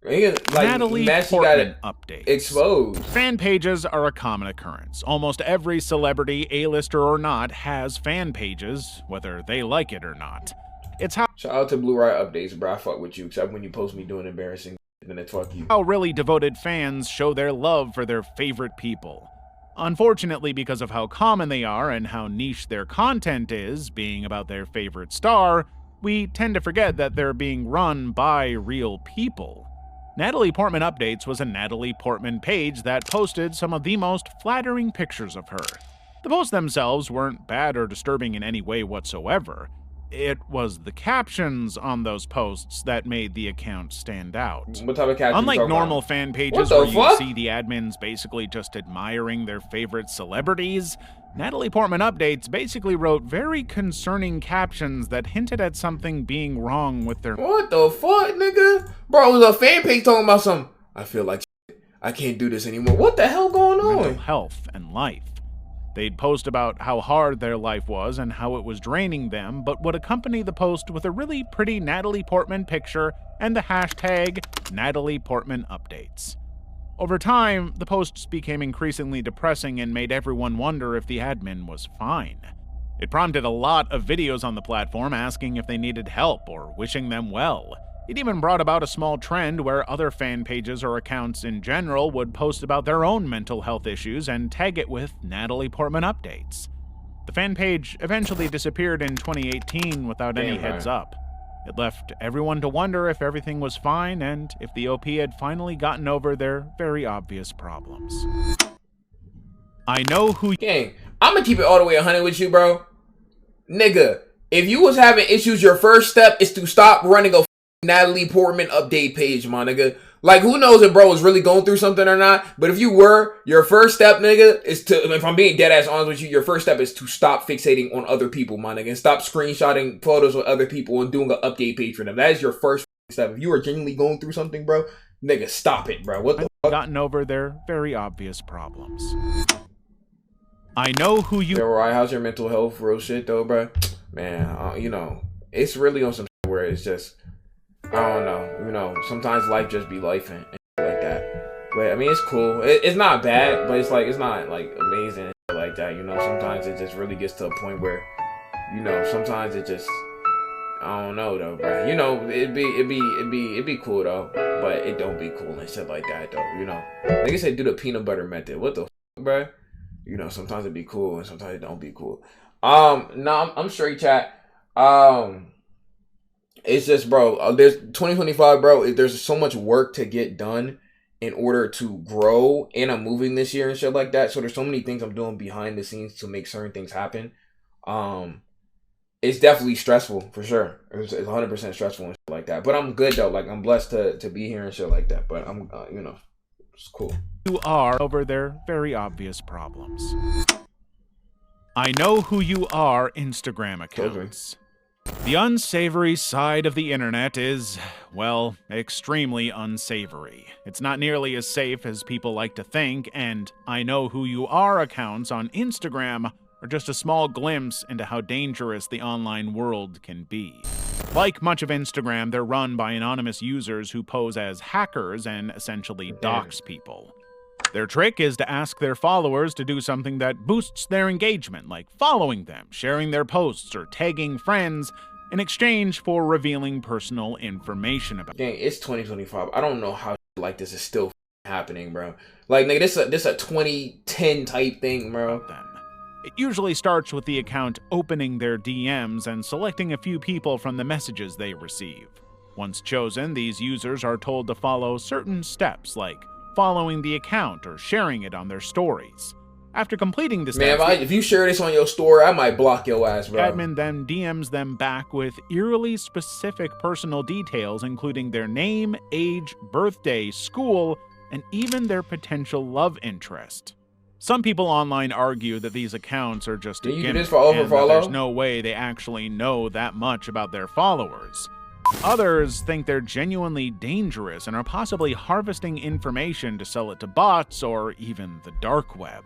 Like, Natalie Portman updates. Exposed. Fan pages are a common occurrence. Almost every celebrity, A-lister or not, has fan pages, whether they like it or not. It's how Shout out to Blue Riot Updates, bro. I fuck with you, except when you post me doing embarrassing, then it's fuck you. how really devoted fans show their love for their favorite people. Unfortunately, because of how common they are and how niche their content is, being about their favorite star, we tend to forget that they're being run by real people. Natalie Portman Updates was a Natalie Portman page that posted some of the most flattering pictures of her. The posts themselves weren't bad or disturbing in any way whatsoever. It was the captions on those posts that made the account stand out. What type of caption? Unlike normal fan pages What where the you fuck? see the admins basically just admiring their favorite celebrities, Natalie Portman Updates basically wrote very concerning captions that hinted at something being wrong with their What the fuck, nigga? Bro, it was a fan page talking about some. I feel like I can't do this anymore. What the hell going mental on? health and life. They'd post about how hard their life was and how it was draining them, but would accompany the post with a really pretty Natalie Portman picture and the hashtag Natalie Portman Updates. Over time, the posts became increasingly depressing and made everyone wonder if the admin was fine. It prompted a lot of videos on the platform asking if they needed help or wishing them well. It even brought about a small trend where other fan pages or accounts in general would post about their own mental health issues and tag it with Natalie Portman Updates. The fan page eventually disappeared in 2018 without any heads up. It left everyone to wonder if everything was fine and if the OP had finally gotten over their very obvious problems. I know who Gang, I'm gonna keep it all the way 100 with you, bro. Nigga, if you was having issues, your first step is to stop running a Natalie Portman update page, my nigga. Like, who knows if bro is really going through something or not? But if you were, your first step, nigga, is to, if I'm being dead ass honest with you, your first step is to stop fixating on other people, my nigga. And stop screenshotting photos with other people and doing an update page for them. That is your first step. If you are genuinely going through something, bro, nigga, stop it, bro. What the fuck? gotten over their very obvious problems. I know who you Yo, Ryan, how's your mental health? Real shit, though, bro. Man, you know, it's really on some shit where it's just, I don't know, you know, sometimes life just be life and shit like that. But I mean, it's cool. It's not bad, but it's like, it's not like amazing and shit like that. You know, sometimes it just really gets to a point where, you know, sometimes it just, I don't know though, bro. You know, it'd be cool though, but it don't be cool and shit like that though. You know, like I said, do the peanut butter method. What the fuck, bro? You know, sometimes it be cool and sometimes it don't be cool. No, I'm straight, chat. It's just, bro, there's 2025, bro. There's so much work to get done in order to grow, and I'm moving this year and shit like that. So there's so many things I'm doing behind the scenes to make certain things happen. It's definitely stressful for sure. It's 100% stressful and shit like that. But I'm good though. Like, I'm blessed to be here and shit like that. But I'm, you know, it's cool. You are over their very obvious problems. I know who you are Instagram accounts. The unsavory side of the internet is, well, extremely unsavory. It's not nearly as safe as people like to think, and I know who you are accounts on Instagram are just a small glimpse into how dangerous the online world can be. Like much of Instagram, they're run by anonymous users who pose as hackers and essentially dox people. Their trick is to ask their followers to do something that boosts their engagement, like following them, sharing their posts, or tagging friends, in exchange for revealing personal information about them. Dang, it's 2025. I don't know how like this is still happening, bro. Like, nigga, this a 2010 type thing, bro. It usually starts with the account opening their DMs and selecting a few people from the messages they receive. Once chosen, these users are told to follow certain steps, like following the account or sharing it on their stories. After completing this, man, if you share this on your story, I might block your ass, bro. Admin then DMs them back with eerily specific personal details, including their name, age, birthday, school, and even their potential love interest. Some people online argue that these accounts are just a gimmick, and that there's no way they actually know that much about their followers. Others think they're genuinely dangerous and are possibly harvesting information to sell it to bots or even the dark web.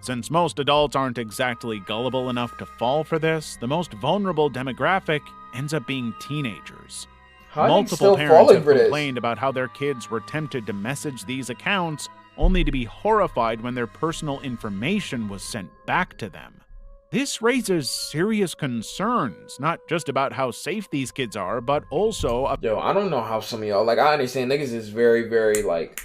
Since most adults aren't exactly gullible enough to fall for this, the most vulnerable demographic ends up being teenagers. Multiple parents have complained about how their kids were tempted to message these accounts only to be horrified when their personal information was sent back to them. This raises serious concerns, not just about how safe these kids are, but also... Yo, I don't know how some of y'all... Like, I understand niggas is very, very, like...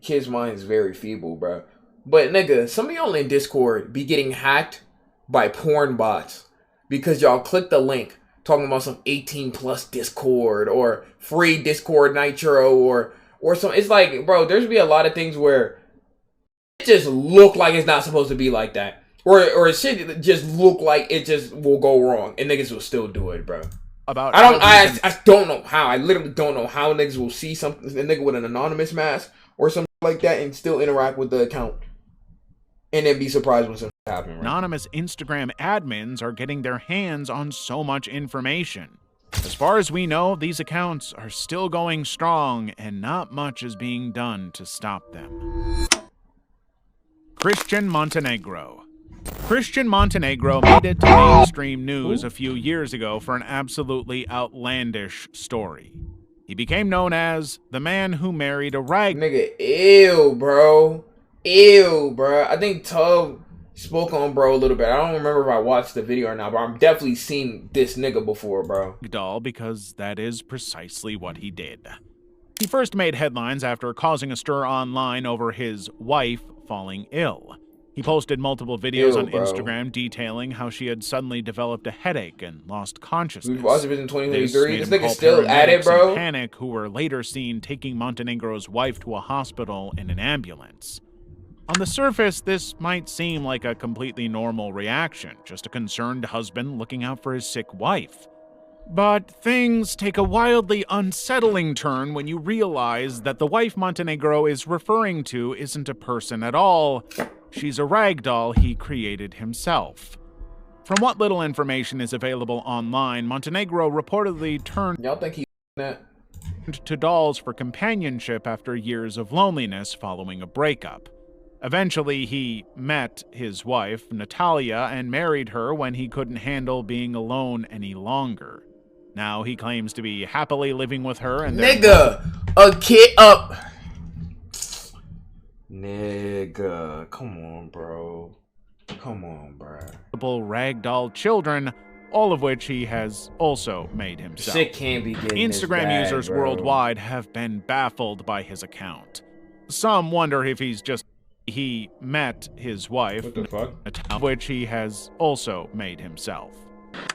Kids' mind is very feeble, bro. But, nigga, some of y'all in Discord be getting hacked by porn bots because y'all click the link talking about some 18-plus Discord or free Discord Nitro or some... It's like, bro, there's be a lot of things where it just look like it's not supposed to be like that. Or it should just look like it just will go wrong and niggas will still do it, bro. I don't know how. I literally don't know how niggas will see something, a nigga with an anonymous mask or something like that and still interact with the account. And then be surprised when something happens. Right? Anonymous Instagram admins are getting their hands on so much information. As far as we know, these accounts are still going strong and not much is being done to stop them. Christian Montenegro. Christian Montenegro made it to mainstream news a few years ago for an absolutely outlandish story. He became known as the man who married a rag... Nigga, ew, bro. Ew, bro. I think Tub spoke on bro a little bit. I don't remember if I watched the video or not, but I've definitely seen this nigga before, bro. Doll, because that is precisely what he did. He first made headlines after causing a stir online over his wife falling ill. He posted multiple videos on Instagram detailing how she had suddenly developed a headache and lost consciousness. We've watched it in 2023. This nigga's still at it, bro. Panic, who were later seen taking Montenegro's wife to a hospital in an ambulance. On the surface, this might seem like a completely normal reaction, just a concerned husband looking out for his sick wife. But things take a wildly unsettling turn when you realize that the wife Montenegro is referring to isn't a person at all. She's a ragdoll he created himself. From what little information is available online, Montenegro reportedly turned to dolls for companionship after years of loneliness following a breakup. Eventually, he met his wife, Natalia, and married her when he couldn't handle being alone any longer. Now he claims to be happily living with her and nigga, a kid up. Nigga, come on, bro. Come on, bro. Ragdoll children, all of which he has also made himself. Shit can't be getting Instagram bad, users bro. worldwide have been baffled by his account. Some wonder if he met his wife, what the fuck? Which he has also made himself.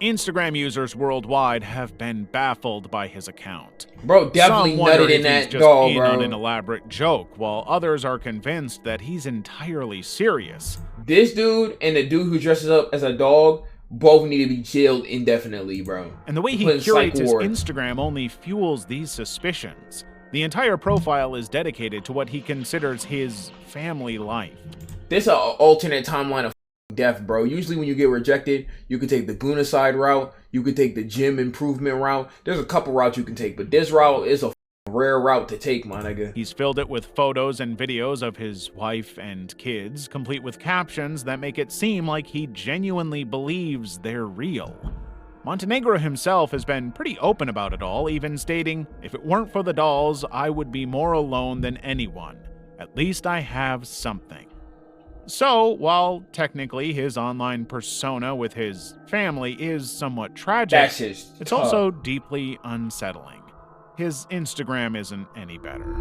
Instagram users worldwide have been baffled by his account. Bro, definitely nutted in that doll, bro. On an elaborate joke, while others are convinced that he's entirely serious. This dude and the dude who dresses up as a dog both need to be jailed indefinitely, bro. And the way he curates his Instagram only fuels these suspicions. The entire profile is dedicated to what he considers his family life. This is an alternate timeline of death, bro. Usually when you get rejected, you could take the Gunacide route, you could take the gym improvement route. There's a couple routes you can take, but this route is a rare route to take, my nigga. He's filled it with photos and videos of his wife and kids, complete with captions that make it seem like he genuinely believes they're real. Montenegro himself has been pretty open about it all, even stating, "If it weren't for the dolls, I would be more alone than anyone. At least I have something." So, while technically his online persona with his family is somewhat tragic, it's also deeply unsettling. His Instagram isn't any better.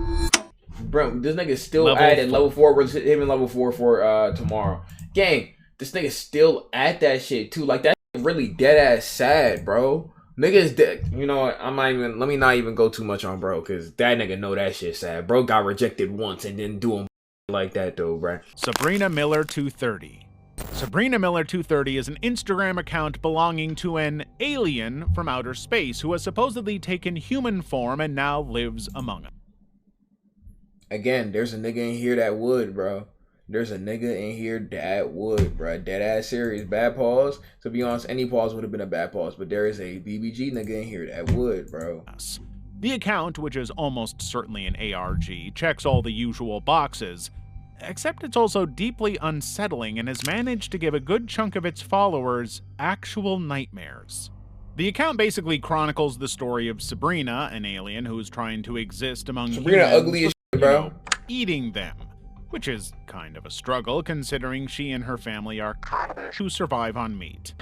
Bro, this nigga's still at level 4. We're hitting level 4 for tomorrow. Gang, this nigga's still at that shit too. Like, that really dead ass sad, bro. Nigga's dead. You know what? Let me not even go too much on bro, because that nigga know that shit sad. Bro got rejected once and didn't do him like that though, bro. Sabrina Miller 230. Sabrina Miller 230 is an Instagram account belonging to an alien from outer space who has supposedly taken human form and now lives among us. Again, there's a nigga in here that would, bro. There's a nigga in here that would, bro. Dead ass serious. Bad pause. To be honest, any pause would have been a bad pause, but there is a BBG nigga in here that would, bro. The account, which is almost certainly an ARG, checks all the usual boxes, except it's also deeply unsettling and has managed to give a good chunk of its followers actual nightmares. The account basically chronicles the story of Sabrina, an alien who's trying to exist among Sabrina humans, ugly as shit, bro. Eating them, which is kind of a struggle considering she and her family are who survive on meat.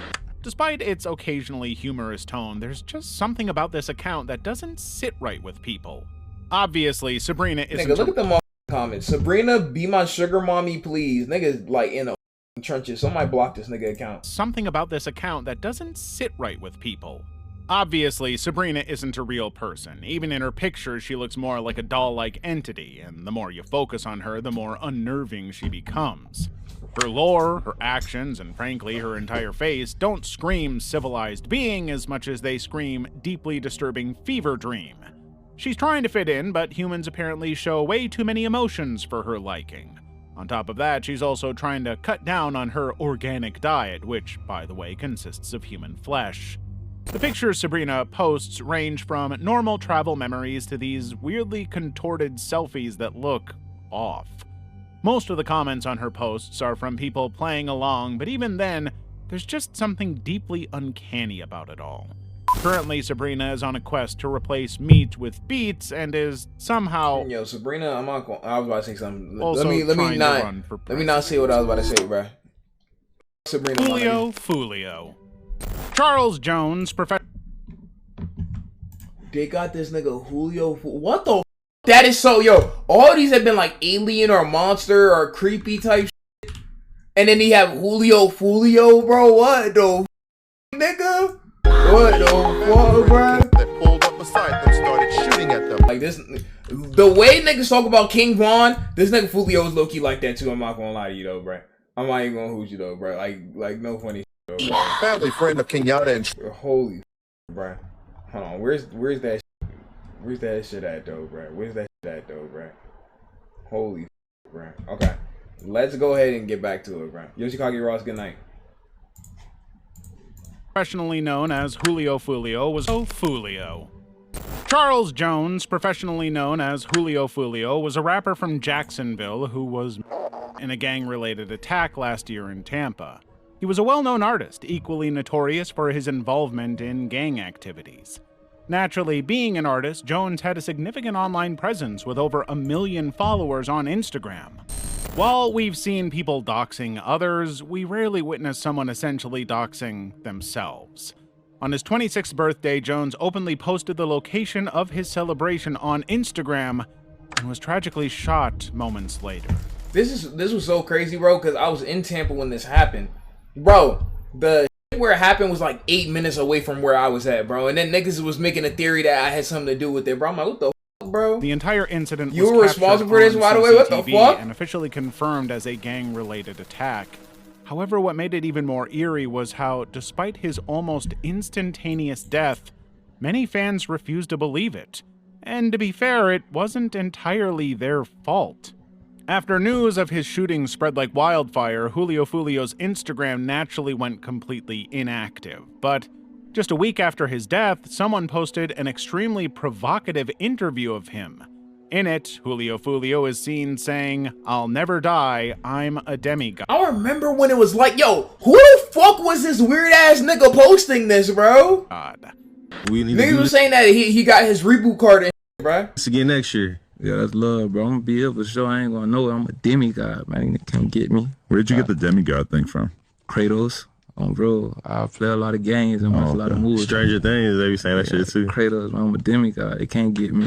Despite its occasionally humorous tone, there's just something about this account that doesn't sit right with people. Obviously, Sabrina isn't... Nigga, look at the comments. Sabrina, be my sugar mommy, please. Nigga's like in the trenches. Somebody block this nigga account. Something about this account that doesn't sit right with people. Obviously, Sabrina isn't a real person. Even in her pictures, she looks more like a doll-like entity, and the more you focus on her, the more unnerving she becomes. Her lore, her actions, and frankly, her entire face don't scream civilized being as much as they scream deeply disturbing fever dream. She's trying to fit in, but humans apparently show way too many emotions for her liking. On top of that, she's also trying to cut down on her organic diet, which, by the way, consists of human flesh. The pictures Sabrina posts range from normal travel memories to these weirdly contorted selfies that look off. Most of the comments on her posts are from people playing along, but even then, there's just something deeply uncanny about it all. Currently, Sabrina is on a quest to replace meat with beets and is somehow... Yo, Sabrina, I was about to say something. Let me not say what I was about to say, bro. Sabrina, Julio Foolio. Charles Jones, They got this nigga Julio. What the? That is so, yo. All these have been like alien or monster or creepy type shit. And then he have Julio Foolio, bro. What the nigga? What the fuck, bro? That pulled up beside them started shooting at them. Like this, the way niggas talk about King Von, this nigga Foolio is low key like that too. I'm not gonna lie to you though, bro. I'm not even gonna hoot you though, bro. Like no funny. Family friend of Kenyatta and holy bro. Hold on, where's that shit at though, bro? Where's that shit at though, bro? Holy bro. Okay, let's go ahead and get back to it, bro. Yoshikage Ross, good night. Professionally known as Julio Foolio, was Foolio. Charles Jones, professionally known as Julio Foolio, was a rapper from Jacksonville who was in a gang-related attack last year in Tampa. He was a well-known artist, equally notorious for his involvement in gang activities. Naturally, being an artist, Jones had a significant online presence with over 1 million followers on Instagram. While we've seen people doxing others, we rarely witness someone essentially doxing themselves. On his 26th birthday, Jones openly posted the location of his celebration on Instagram and was tragically shot moments later. This was so crazy, bro, because I was in Tampa when this happened. Bro, the shit where it happened was like 8 minutes away from where I was at, bro. And then niggas was making a theory that I had something to do with it, bro. I'm like, what the fuck, bro? The entire incident you was were responsible for this, by the way? What the fuck? And officially confirmed as a gang-related attack. However, what made it even more eerie was how, despite his almost instantaneous death, many fans refused to believe it. And to be fair, it wasn't entirely their fault. After news of his shooting spread like wildfire, Julio Foolio's Instagram naturally went completely inactive. But just a week after his death, someone posted an extremely provocative interview of him. In it, Julio Foolio is seen saying, "I'll never die, I'm a demigod." I remember when it was like, yo, who the fuck was this weird ass nigga posting this, bro? Niggas was saying that he got his reboot card and shit, bro. It's again next year. Yeah, that's love, bro. I'm gonna be here for sure. I ain't gonna know it. I'm a demigod, man. They can't get me. Where'd you get the demigod thing from? Kratos. Bro, I play a lot of games and watch a lot of movies. Stranger Things, they be saying that shit too. Kratos, man, I'm a demigod. They can't get me.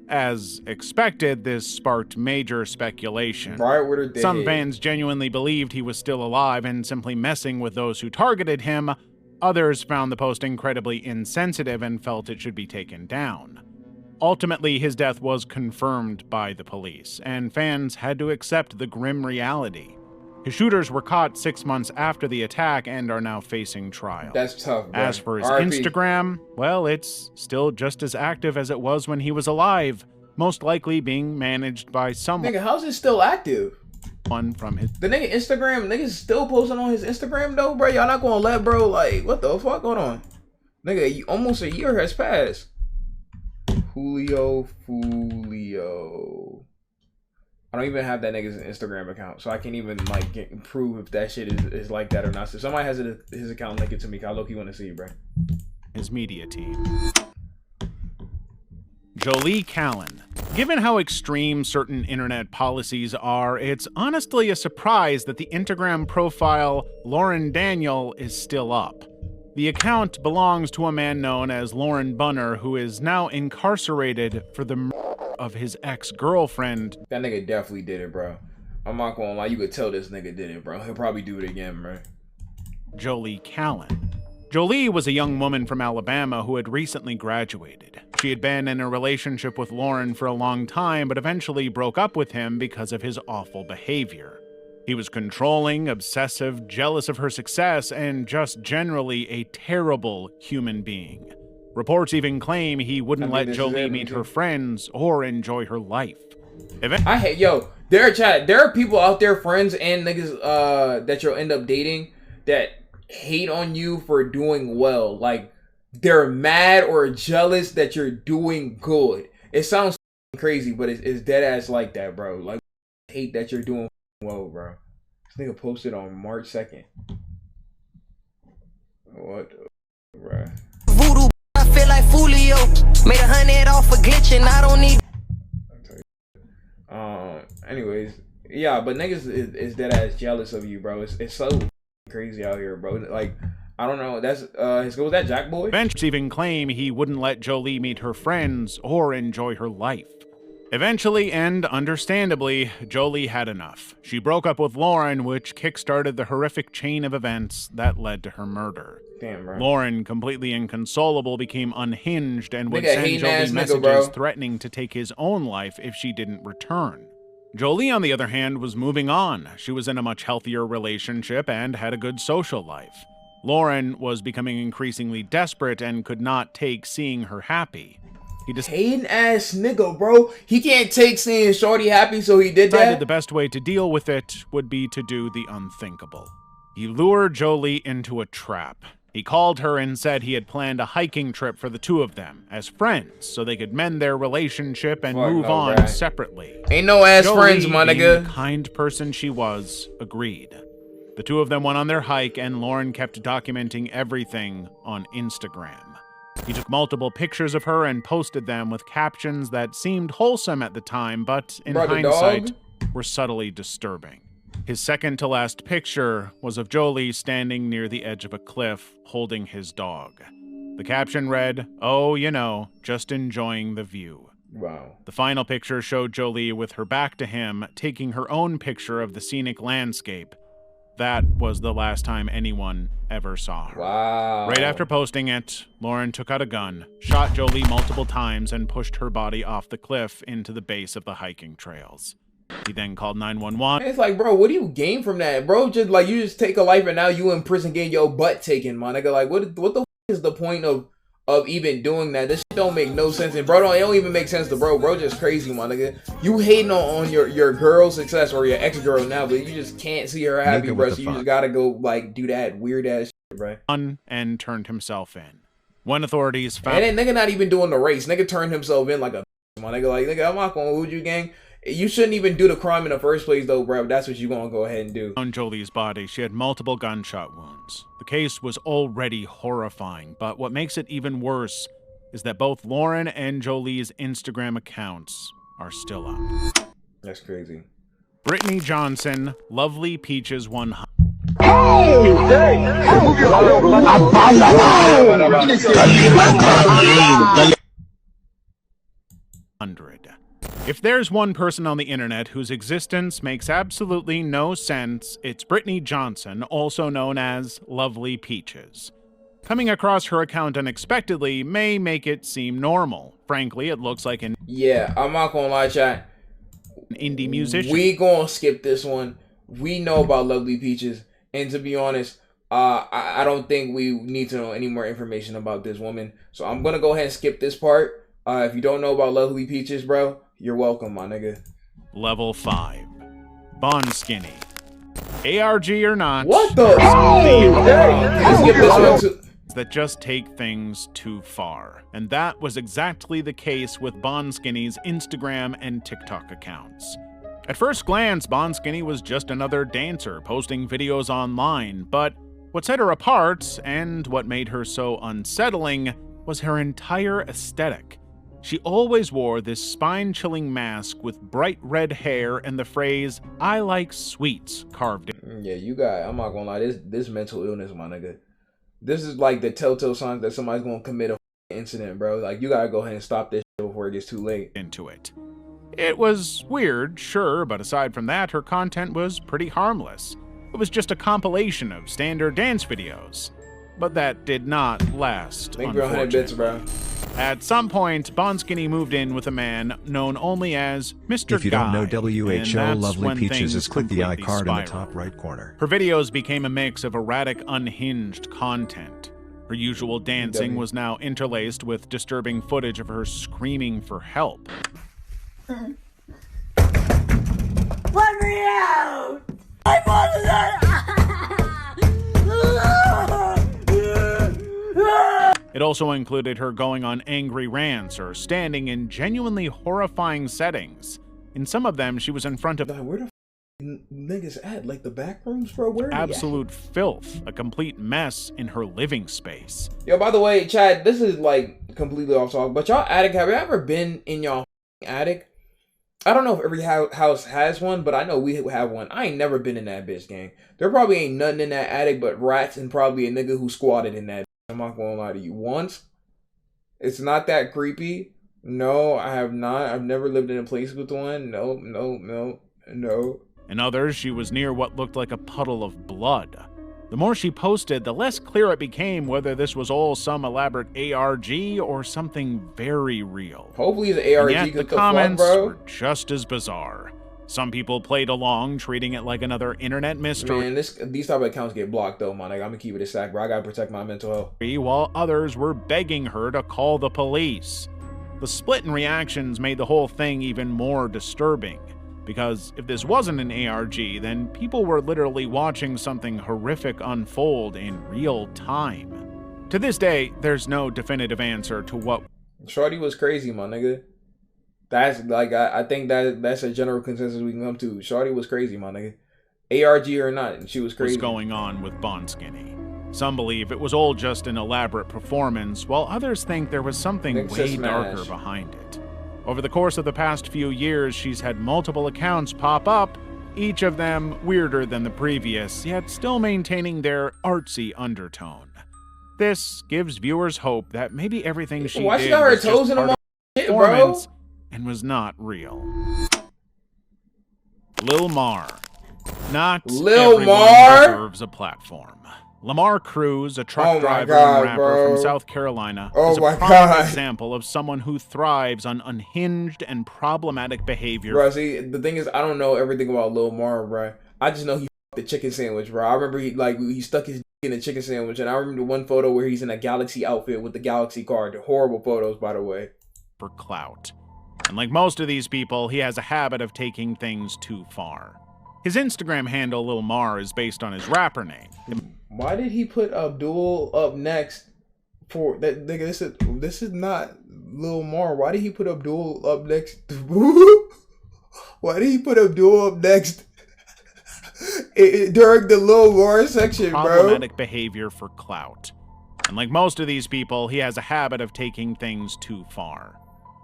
As expected, this sparked major speculation. Right where they're dead. Some fans genuinely believed he was still alive and simply messing with those who targeted him. Others found the post incredibly insensitive and felt it should be taken down. Ultimately, his death was confirmed by the police, and fans had to accept the grim reality. His shooters were caught 6 months after the attack and are now facing trial. That's tough, bro. As for his RIP. Instagram, well, it's still just as active as it was when he was alive, most likely being managed by someone. Nigga, how's it still active? From his The nigga Instagram, niggas still posting on his Instagram though, bro. Y'all not gonna let bro, like, what the fuck going on? Nigga, almost a year has passed. Julio Foolio. I don't even have that nigga's Instagram account, so I can't even like prove if that shit is like that or not. So if somebody has his account, link it to me. I low-key want to see, bro. his media team. Jolie Callen. Given how extreme certain internet policies are, it's honestly a surprise that the Instagram profile Lauren Daniel is still up. The account belongs to a man known as Lauren Bunner, who is now incarcerated for the murder of his ex-girlfriend. That nigga definitely did it, bro. I'm not gonna lie, you could tell this nigga did it, bro. He'll probably do it again, bro. Jolie Callen. Jolie was a young woman from Alabama who had recently graduated. She had been in a relationship with Lauren for a long time, but eventually broke up with him because of his awful behavior. He was controlling, obsessive, jealous of her success, and just generally a terrible human being. Reports even claim he wouldn't let Jolie meet her friends or enjoy her life. I hate, yo, there are people out there, friends and niggas that you'll end up dating, that hate on you for doing well. Like, they're mad or jealous that you're doing good. It sounds crazy, but it's dead ass like that, bro. Like, hate that you're doing well, bro. This nigga posted on March 2nd. What, bro? Voodoo, I feel like Foolio. Made 100 off for glitching. I don't need. Anyways, yeah, but niggas is dead ass jealous of you, bro. It's so crazy out here, bro. Like, I don't know. That's was that Jack Boy? Bench even claim he wouldn't let Jolie meet her friends or enjoy her life. Eventually, and understandably, Jolie had enough. She broke up with Lauren, which kickstarted the horrific chain of events that led to her murder. Damn, bro. Lauren, completely inconsolable, became unhinged and would Nigga, send Jolie nigga, messages bro. threatening to take his own life if she didn't return. Jolie, on the other hand, was moving on. She was in a much healthier relationship and had a good social life. Lauren was becoming increasingly desperate and could not take seeing her happy. He hating ass nigga, bro. He can't take seeing Shorty happy, so he did decided that. The best way to deal with it would be to do the unthinkable. He lured Jolie into a trap. He called her and said he had planned a hiking trip for the two of them as friends so they could mend their relationship and move on bro. separately. Ain't no ass Jolie, friends, my being nigga. the kind person she was, agreed. The two of them went on their hike and Lauren kept documenting everything on Instagram. He took multiple pictures of her and posted them with captions that seemed wholesome at the time, but in hindsight were subtly disturbing. His second to last picture was of Jolie standing near the edge of a cliff holding his dog. The caption read, "Oh, you know, just enjoying the view." Wow. The final picture showed Jolie with her back to him, taking her own picture of the scenic landscape. That was the last time anyone ever saw her. Wow. Right after posting it, Lauren took out a gun, shot Jolie multiple times, and pushed her body off the cliff into the base of the hiking trails. He then called 911. It's like, bro, what do you gain from that, bro? Just like, you just take a life and now you in prison getting your butt taken, my nigga. Like, what the is the point of even doing that? This shit don't make no sense. And bro, it don't even make sense to bro. Bro just crazy, my nigga. You hating on your girl's success or your ex-girl now, but you just can't see her happy, bro. So you just gotta go like do that weird ass shit, bro. And turned himself in. When authorities found... And then nigga not even doing the race. Nigga turned himself in like a My nigga, like, nigga, I'm not gonna hold you, gang. You shouldn't even do the crime in the first place, though, bro. That's what you gonna go ahead and do. On Jolie's body, she had multiple gunshot wounds. The case was already horrifying, but what makes it even worse is that both Lauren and Jolie's Instagram accounts are still up. That's crazy. Brittany Johnson, Lovely Peaches 100. If there's one person on the internet whose existence makes absolutely no sense, it's Brittany Johnson, also known as Lovely Peaches. Coming across her account unexpectedly may make it seem normal. Frankly, it looks like an Yeah, I'm not gonna lie, chat. indie musician. We gonna skip this one. We know about Lovely Peaches, and to be honest, I don't think we need to know any more information about this woman. So I'm gonna go ahead and skip this part. If you don't know about Lovely Peaches, bro, you're welcome, my nigga. Level 5. Bond Skinny. ARG or not. What the? Let's skip this one too. That just take things too far. And that was exactly the case with Bond Skinny's Instagram and TikTok accounts. At first glance, Bond Skinny was just another dancer posting videos online, but what set her apart, and what made her so unsettling, was her entire aesthetic. She always wore this spine-chilling mask with bright red hair and the phrase, "I like sweets," carved in. Yeah, you got, I'm not gonna lie, this mental illness, my nigga. This is like the telltale signs that somebody's gonna commit a incident, bro. Like, you gotta go ahead and stop this shit before it gets too late. Into it. It was weird, sure, but aside from that, her content was pretty harmless. It was just a compilation of standard dance videos. But that did not last, Thank you for 100 bits, bro. At some point, Bond Skinny moved in with a man known only as Mr. If you don't know Guy, WHO, and that's Lovely when Peaches things is click the completely iCard in the spiraled. top right corner. Her videos became a mix of erratic, unhinged content. Her usual dancing was now interlaced with disturbing footage of her screaming for help. Let me out! I wanted that! It also included her going on angry rants or standing in genuinely horrifying settings. In some of them, she was in front of where the f niggas at? Like the back rooms, bro? Where absolute filth, a complete mess in her living space. Yo, by the way, Chad, this is like completely off topic, but y'all attic, have you ever been in y'all attic? I don't know if every house has one, but I know we have one. I ain't never been in that bitch, gang. There probably ain't nothing in that attic but rats and probably a nigga who squatted in that. I'm not gonna lie to you. Once, it's not that creepy. No, I have not. I've never lived in a place with one. No. In others, she was near what looked like a puddle of blood. The more she posted, the less clear it became whether this was all some elaborate ARG or something very real. Hopefully it's ARG. And yet the comments were just as bizarre. Some people played along, treating it like another internet mystery. Man, these type of accounts get blocked though, man. I'm gonna keep it a stack, bro. I gotta protect my mental health. While others were begging her to call the police. The split in reactions made the whole thing even more disturbing. Because if this wasn't an ARG, then people were literally watching something horrific unfold in real time. To this day, there's no definitive answer to what... Shorty was crazy, my nigga. That's like, I think that's a general consensus we can come to. Shorty was crazy, my nigga. ARG or not, she was crazy. What's going on with Bond Skinny? Some believe it was all just an elaborate performance, while others think there was something way darker behind it. Over the course of the past few years, she's had multiple accounts pop up, each of them weirder than the previous, yet still maintaining their artsy undertone. This gives viewers hope that maybe everything she Why did she got her was toes just in part her of shit, bro? performance and was not real. Lil Mar. Not Lil everyone Mar deserves a platform. Lamar Cruz, a truck driver and rapper from South Carolina, is a prime example of someone who thrives on unhinged and problematic behavior. Bro, see, the thing is, I don't know everything about Lil Mar, bro. I just know he f***ed the chicken sandwich, bro. I remember he stuck his in a chicken sandwich, and I remember one photo where he's in a Galaxy outfit with the Galaxy card. Horrible photos, by the way. For clout. And like most of these people, he has a habit of taking things too far. His Instagram handle, Lil Mar, is based on his rapper name. Why did he put Abdul up next for that? Nigga, this is not Lil Mar. Why did he put Abdul up next? Why did he put Abdul up next during the Lil Mar section, bro? Problematic behavior for clout. And like most of these people, he has a habit of taking things too far.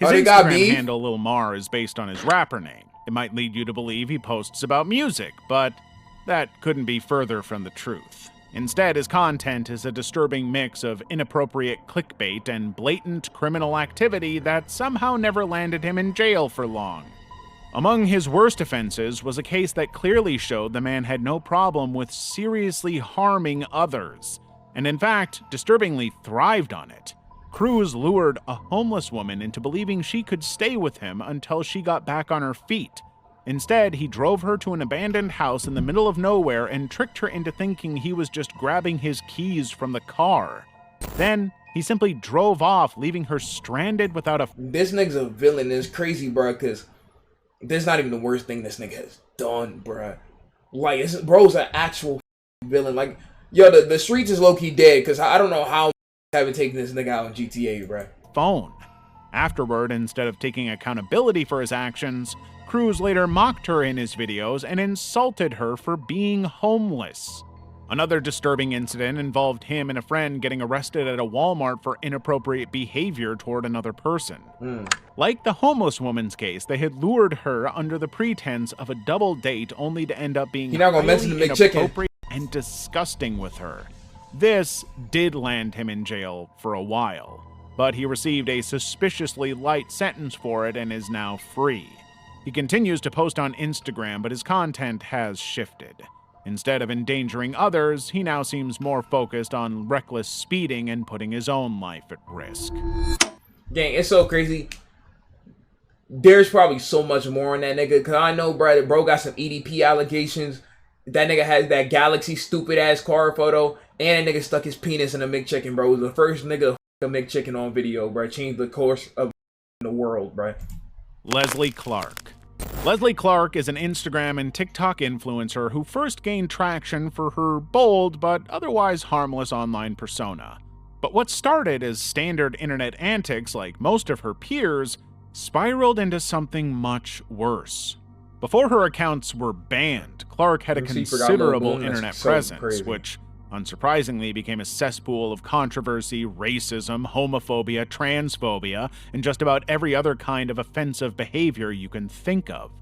His Instagram handle, Lil Mar, is based on his rapper name. It might lead you to believe he posts about music, but that couldn't be further from the truth. Instead, his content is a disturbing mix of inappropriate clickbait and blatant criminal activity that somehow never landed him in jail for long. Among his worst offenses was a case that clearly showed the man had no problem with seriously harming others, and in fact, disturbingly thrived on it. Cruz lured a homeless woman into believing she could stay with him until she got back on her feet. Instead, he drove her to an abandoned house in the middle of nowhere and tricked her into thinking he was just grabbing his keys from the car. Then, he simply drove off, leaving her stranded without a... This nigga's a villain. It's crazy, bro, because this is not even the worst thing this nigga has done, bro. Like, bro's an actual villain. Like, yo, the streets is low-key dead, because I don't know how I haven't taken this nigga out in GTA, bro. Phone. Afterward, instead of taking accountability for his actions, Cruz later mocked her in his videos and insulted her for being homeless. Another disturbing incident involved him and a friend getting arrested at a Walmart for inappropriate behavior toward another person. Like the homeless woman's case, they had lured her under the pretense of a double date only to end up being highly inappropriate and disgusting with her. This did land him in jail for a while, but he received a suspiciously light sentence for it and is now free. He continues to post on Instagram, but his content has shifted. Instead of endangering others, he now seems more focused on reckless speeding and putting his own life at risk. Dang, it's so crazy. There's probably so much more on that nigga, because I know bro got some EDP allegations. That nigga has that Galaxy stupid ass car photo, and that nigga stuck his penis in a McChicken, bro. It was the first nigga to McChicken on video, bro. Changed the course of the world, bro. Leslie Clark. Leslie Clark is an Instagram and TikTok influencer who first gained traction for her bold but otherwise harmless online persona. But what started as standard internet antics like most of her peers spiraled into something much worse. Before her accounts were banned, Clark had a considerable internet presence, which unsurprisingly became a cesspool of controversy, racism, homophobia, transphobia, and just about every other kind of offensive behavior you can think of.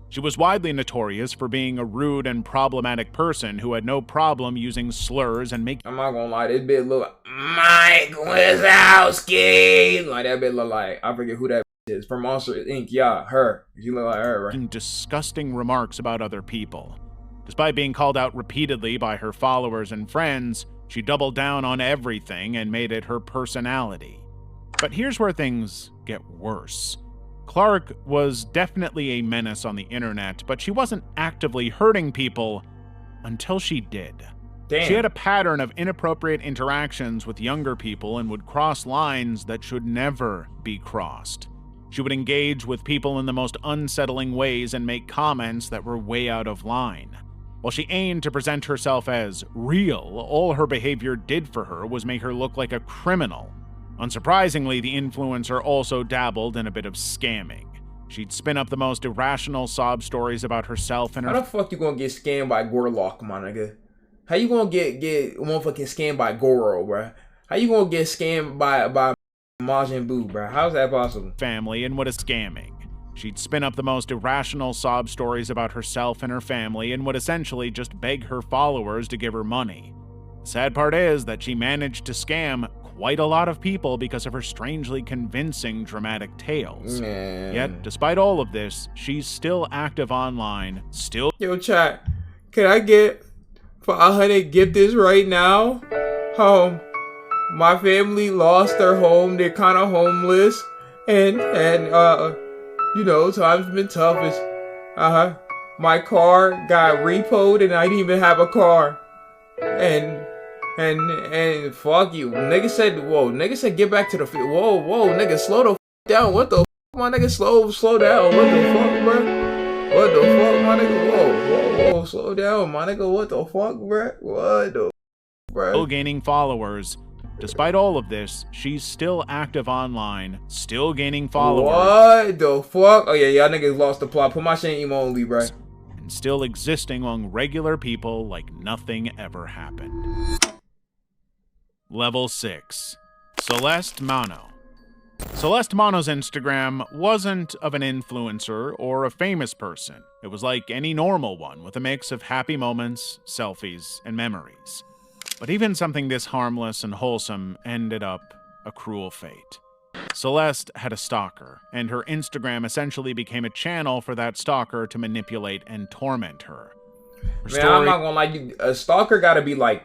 She was widely notorious for being a rude and problematic person who had no problem using slurs and making— I'm not gonna lie, this bitch look Mike Wazowski. Like, that bitch look like, I forget who that is. From Monster Inc. Yeah, her. She look like her, right? Disgusting remarks about other people. Despite being called out repeatedly by her followers and friends, she doubled down on everything and made it her personality. But here's where things get worse. Clark was definitely a menace on the internet, but she wasn't actively hurting people until she did. Damn. She had a pattern of inappropriate interactions with younger people and would cross lines that should never be crossed. She would engage with people in the most unsettling ways and make comments that were way out of line. While she aimed to present herself as real, all her behavior did for her was make her look like a criminal. Unsurprisingly, the influencer also dabbled in a bit of scamming. She'd spin up the most irrational sob stories about herself and her— How the fuck you gonna get scammed by Gorlock, my nigga? How you gonna get motherfucking scammed by Goro, bruh? How you gonna get scammed by Majin Buu, bruh? How's that possible? Family and what is scamming. She'd spin up the most irrational sob stories about herself and her family and would essentially just beg her followers to give her money. The sad part is that she managed to scam quite a lot of people because of her strangely convincing dramatic tales. Man. Yet, despite all of this, she's still active online, still— Yo, chat, can I get 500 gifters right now? My family lost their home. They're kind of homeless, and you know, times been tough. My car got repoed, and I didn't even have a car. And fuck you, nigga said. Whoa, nigga said get back to the field. Whoa, nigga, slow the down. What the my nigga, slow down. What the fuck, bro? What the fuck, my nigga? Whoa, slow down, my nigga. What the fuck, bro? What the, bro? Still gaining followers, Despite all of this, she's still active online, still gaining followers. What the fuck? Oh yeah, y'all niggas lost the plot. Put my shit in emo only, bro. And still existing among regular people like nothing ever happened. Level 6. Celeste Mano. Celeste Mano's Instagram wasn't of an influencer or a famous person. It was like any normal one, with a mix of happy moments, selfies, and memories. But even something this harmless and wholesome ended up a cruel fate. Celeste had a stalker, and her Instagram essentially became a channel for that stalker to manipulate and torment her. Man, I'm not gonna lie, a stalker gotta be like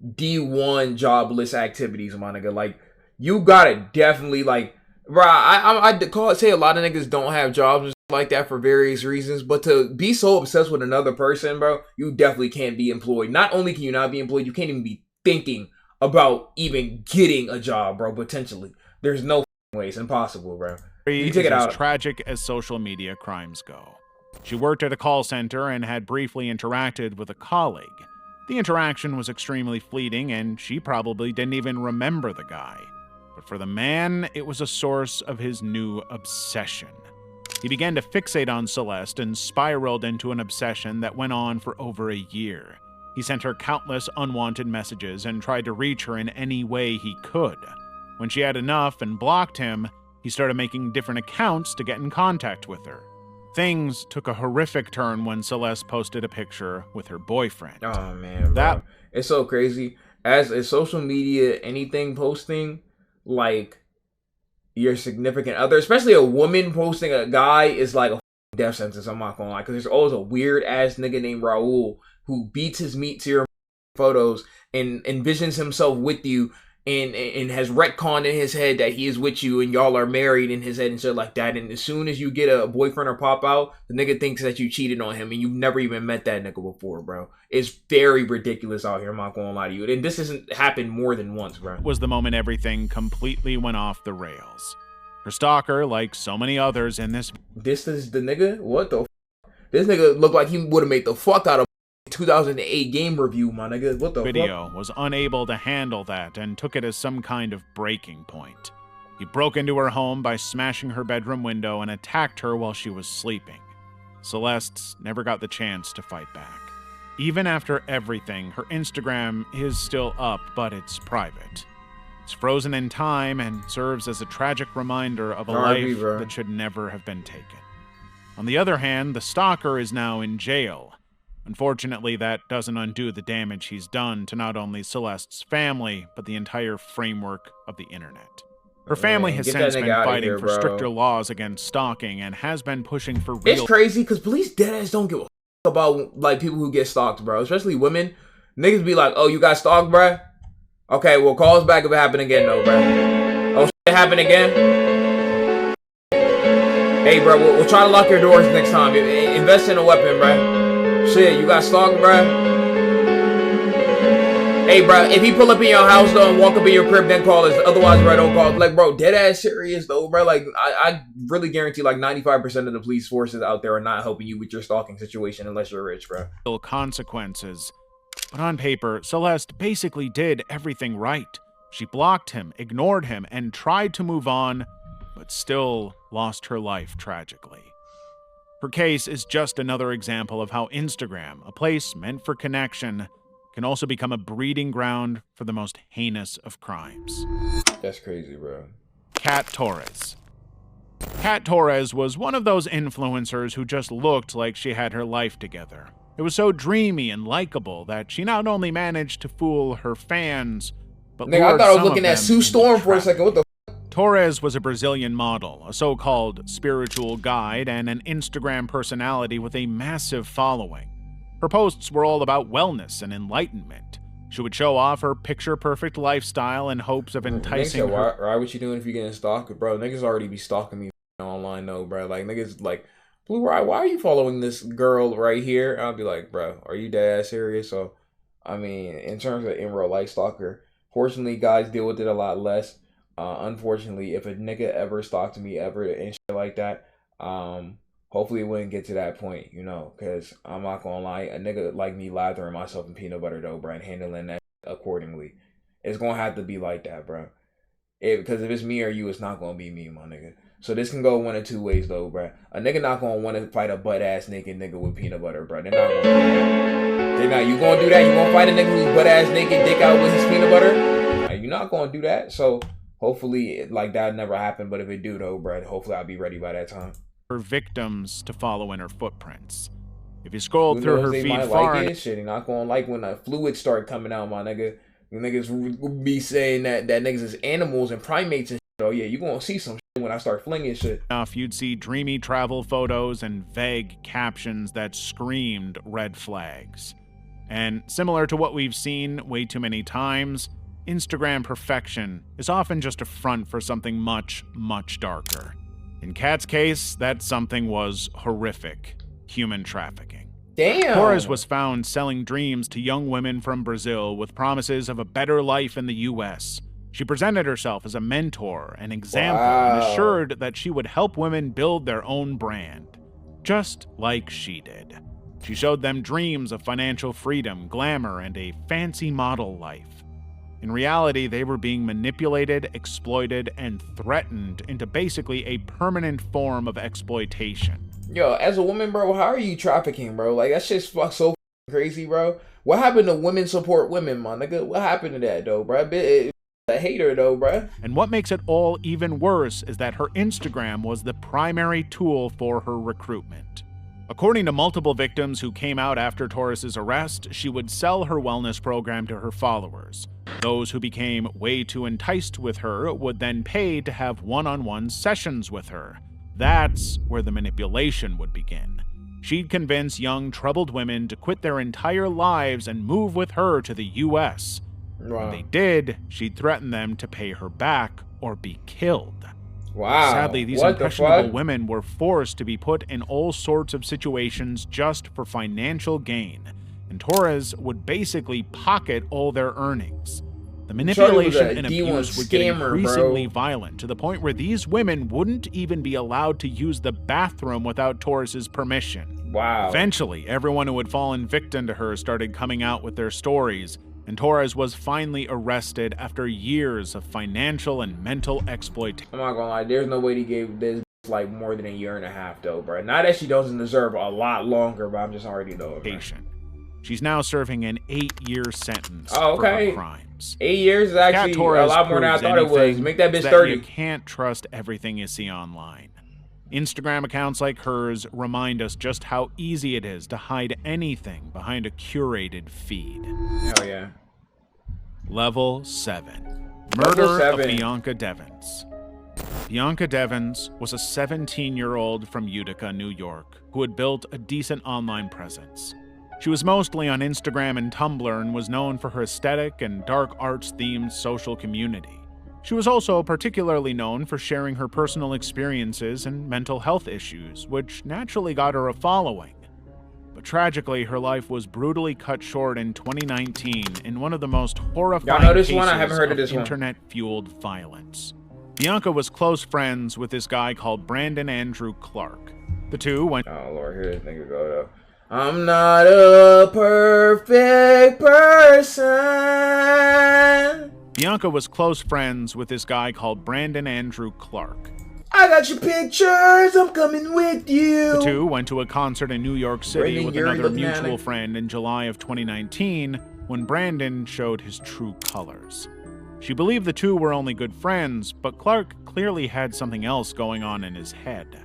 D1 jobless activities, my nigga. Like, you gotta definitely, like, bro, I say a lot of niggas don't have jobs and shit like that for various reasons, but to be so obsessed with another person, bro, you definitely can't be employed. Not only can you not be employed, you can't even be thinking about even getting a job, bro, potentially. There's no way. It's impossible, bro. You take it out. As tragic as social media crimes go. She worked at a call center and had briefly interacted with a colleague. The interaction was extremely fleeting, and she probably didn't even remember the guy. But for the man, it was a source of his new obsession. He began to fixate on Celeste and spiraled into an obsession that went on for over a year. He sent her countless unwanted messages and tried to reach her in any way he could. When she had enough and blocked him, he started making different accounts to get in contact with her. Things took a horrific turn when Celeste posted a picture with her boyfriend. Oh, man, bro. It's so crazy. As a social media, anything posting, like, your significant other, especially a woman posting a guy, is like a death sentence, I'm not gonna lie. Because there's always a weird-ass nigga named Raul who beats his meat to your photos and envisions himself with you and has retconned in his head that he is with you and y'all are married in his head and shit like that. And as soon as you get a boyfriend or pop out, the nigga thinks that you cheated on him and you've never even met that nigga before, bro. It's very ridiculous out here, I'm not gonna lie to you. And this hasn't happened more than once, bro. Was the moment everything completely went off the rails. Her stalker, like so many others in this... This is the nigga? What the f***? This nigga looked like he would have made the fuck out of 2008 game review, my nigga. What the video fuck? Was unable to handle that and took it as some kind of breaking point. He broke into her home by smashing her bedroom window and attacked her while she was sleeping. Celeste never got the chance to fight back. Even after everything, her Instagram is still up, but it's private. It's frozen in time and serves as a tragic reminder of a life that should never have been taken. On the other hand, the stalker is now in jail. Unfortunately, that doesn't undo the damage he's done to not only Celeste's family, but the entire framework of the internet. Her family has since been fighting for stricter laws against stalking and has been pushing for real... It's crazy because police deadass don't give a f*** about like people who get stalked, bro. Especially women. Niggas be like, oh, you got stalked, bro? Okay, well, call us back if it happen again, though, bro. Oh, shit happen again? Hey, bro, we'll try to lock your doors next time. Invest in a weapon, bro. Shit, you got stalked, bro? Hey, bro, if he pull up in your house, though, and walk up in your crib, then call us. Otherwise, bro, don't call. Like, bro, dead ass serious, though, bro. Like, I really guarantee, like, 95% of the police forces out there are not helping you with your stalking situation unless you're rich, bro. Consequences. But on paper, Celeste basically did everything right. She blocked him, ignored him, and tried to move on, but still lost her life tragically. Her case is just another example of how Instagram, a place meant for connection, can also become a breeding ground for the most heinous of crimes. That's crazy, bro. Kat Torres. Kat Torres was one of those influencers who just looked like she had her life together. It was so dreamy and likable that she not only managed to fool her fans, but nigga, I thought I was looking at Sue Storm for a second. What the f***? Torres was a Brazilian model, a so-called spiritual guide, and an Instagram personality with a massive following. Her posts were all about wellness and enlightenment. She would show off her picture-perfect lifestyle in hopes of enticing her... Why would you doing if you're getting stalked? Bro, niggas already be stalking me online, though, bro. Like, niggas, like... Blue Rye, why are you following this girl right here? I'll be like, bro, are you dead ass serious? So, I mean, in terms of in real life stalker, fortunately, guys deal with it a lot less. Unfortunately, if a nigga ever stalked me ever and shit like that, hopefully it wouldn't get to that point, you know, because I'm not gonna lie, a nigga like me lathering myself in peanut butter though, bro, and handling that accordingly. It's gonna have to be like that, bro. Because if it's me or you, it's not gonna be me, my nigga. So this can go one of two ways, though, bro. A nigga not gonna want to fight a butt-ass naked nigga with peanut butter, bro. They're not gonna do that. They're not. You gonna do that? You gonna fight a nigga who's butt-ass naked, dick out with his peanut butter? You're not gonna do that. So hopefully, like, that never happened. But if it do, though, bro, hopefully I'll be ready by that time. Her victims to follow in her footprints. If you scroll through her feed far, like shit. You're not gonna like when the fluids start coming out, my nigga. You niggas be saying that niggas is animals and primates and shit. Oh yeah, you gonna see some shit when I start flinging shit. You'd see dreamy travel photos and vague captions that screamed red flags. And similar to what we've seen way too many times, Instagram perfection is often just a front for something much, much darker. In Kat's case, that something was horrific: human trafficking. Damn. Torres was found selling dreams to young women from Brazil with promises of a better life in the U.S. She presented herself as a mentor, an example, and assured that she would help women build their own brand, just like she did. She showed them dreams of financial freedom, glamour, and a fancy model life. In reality, they were being manipulated, exploited, and threatened into basically a permanent form of exploitation. Yo, as a woman, bro, how are you trafficking, bro? Like, that shit's so crazy, bro. What happened to women support women, my nigga? What happened to that, though, bro? A hater, though, bro. And what makes it all even worse is that her Instagram was the primary tool for her recruitment. According to multiple victims who came out after Torres's arrest, she would sell her wellness program to her followers. Those who became way too enticed with her would then pay to have one-on-one sessions with her. That's where the manipulation would begin. She'd convince young, troubled women to quit their entire lives and move with her to the U.S. Wow. When they did, she'd threaten them to pay her back or be killed. Wow. Sadly, these impressionable women were forced to be put in all sorts of situations just for financial gain, and Torres would basically pocket all their earnings. The manipulation and abuse would get increasingly violent, to the point where these women wouldn't even be allowed to use the bathroom without Torres's permission. Wow. Eventually, everyone who had fallen victim to her started coming out with their stories, and Torres was finally arrested after years of financial and mental exploitation. I'm not gonna lie, there's no way he gave this like more than a year and a half, though, bro. Not that she doesn't deserve a lot longer, but I'm just already though. She's now serving an 8-year sentence for her crimes. 8 years is actually a lot more than I thought it was. Make that bitch 30. You can't trust everything you see online. Instagram accounts like hers remind us just how easy it is to hide anything behind a curated feed. Hell yeah. Level 7. Murder of Bianca Devans. Bianca Devans was a 17-year-old from Utica, New York, who had built a decent online presence. She was mostly on Instagram and Tumblr and was known for her aesthetic and dark arts-themed social community. She was also particularly known for sharing her personal experiences and mental health issues, which naturally got her a following. But tragically, her life was brutally cut short in 2019 in one of the most horrifying cases of internet-fueled violence. Bianca was close friends with this guy called Brandon Andrew Clark. The two went— oh Lord, here this nigga go though. I'm not a perfect person. Bianca was close friends with this guy called Brandon Andrew Clark. I got your pictures, I'm coming with you. The two went to a concert in New York City with another mutual friend in July of 2019 when Brandon showed his true colors. She believed the two were only good friends, but Clark clearly had something else going on in his head.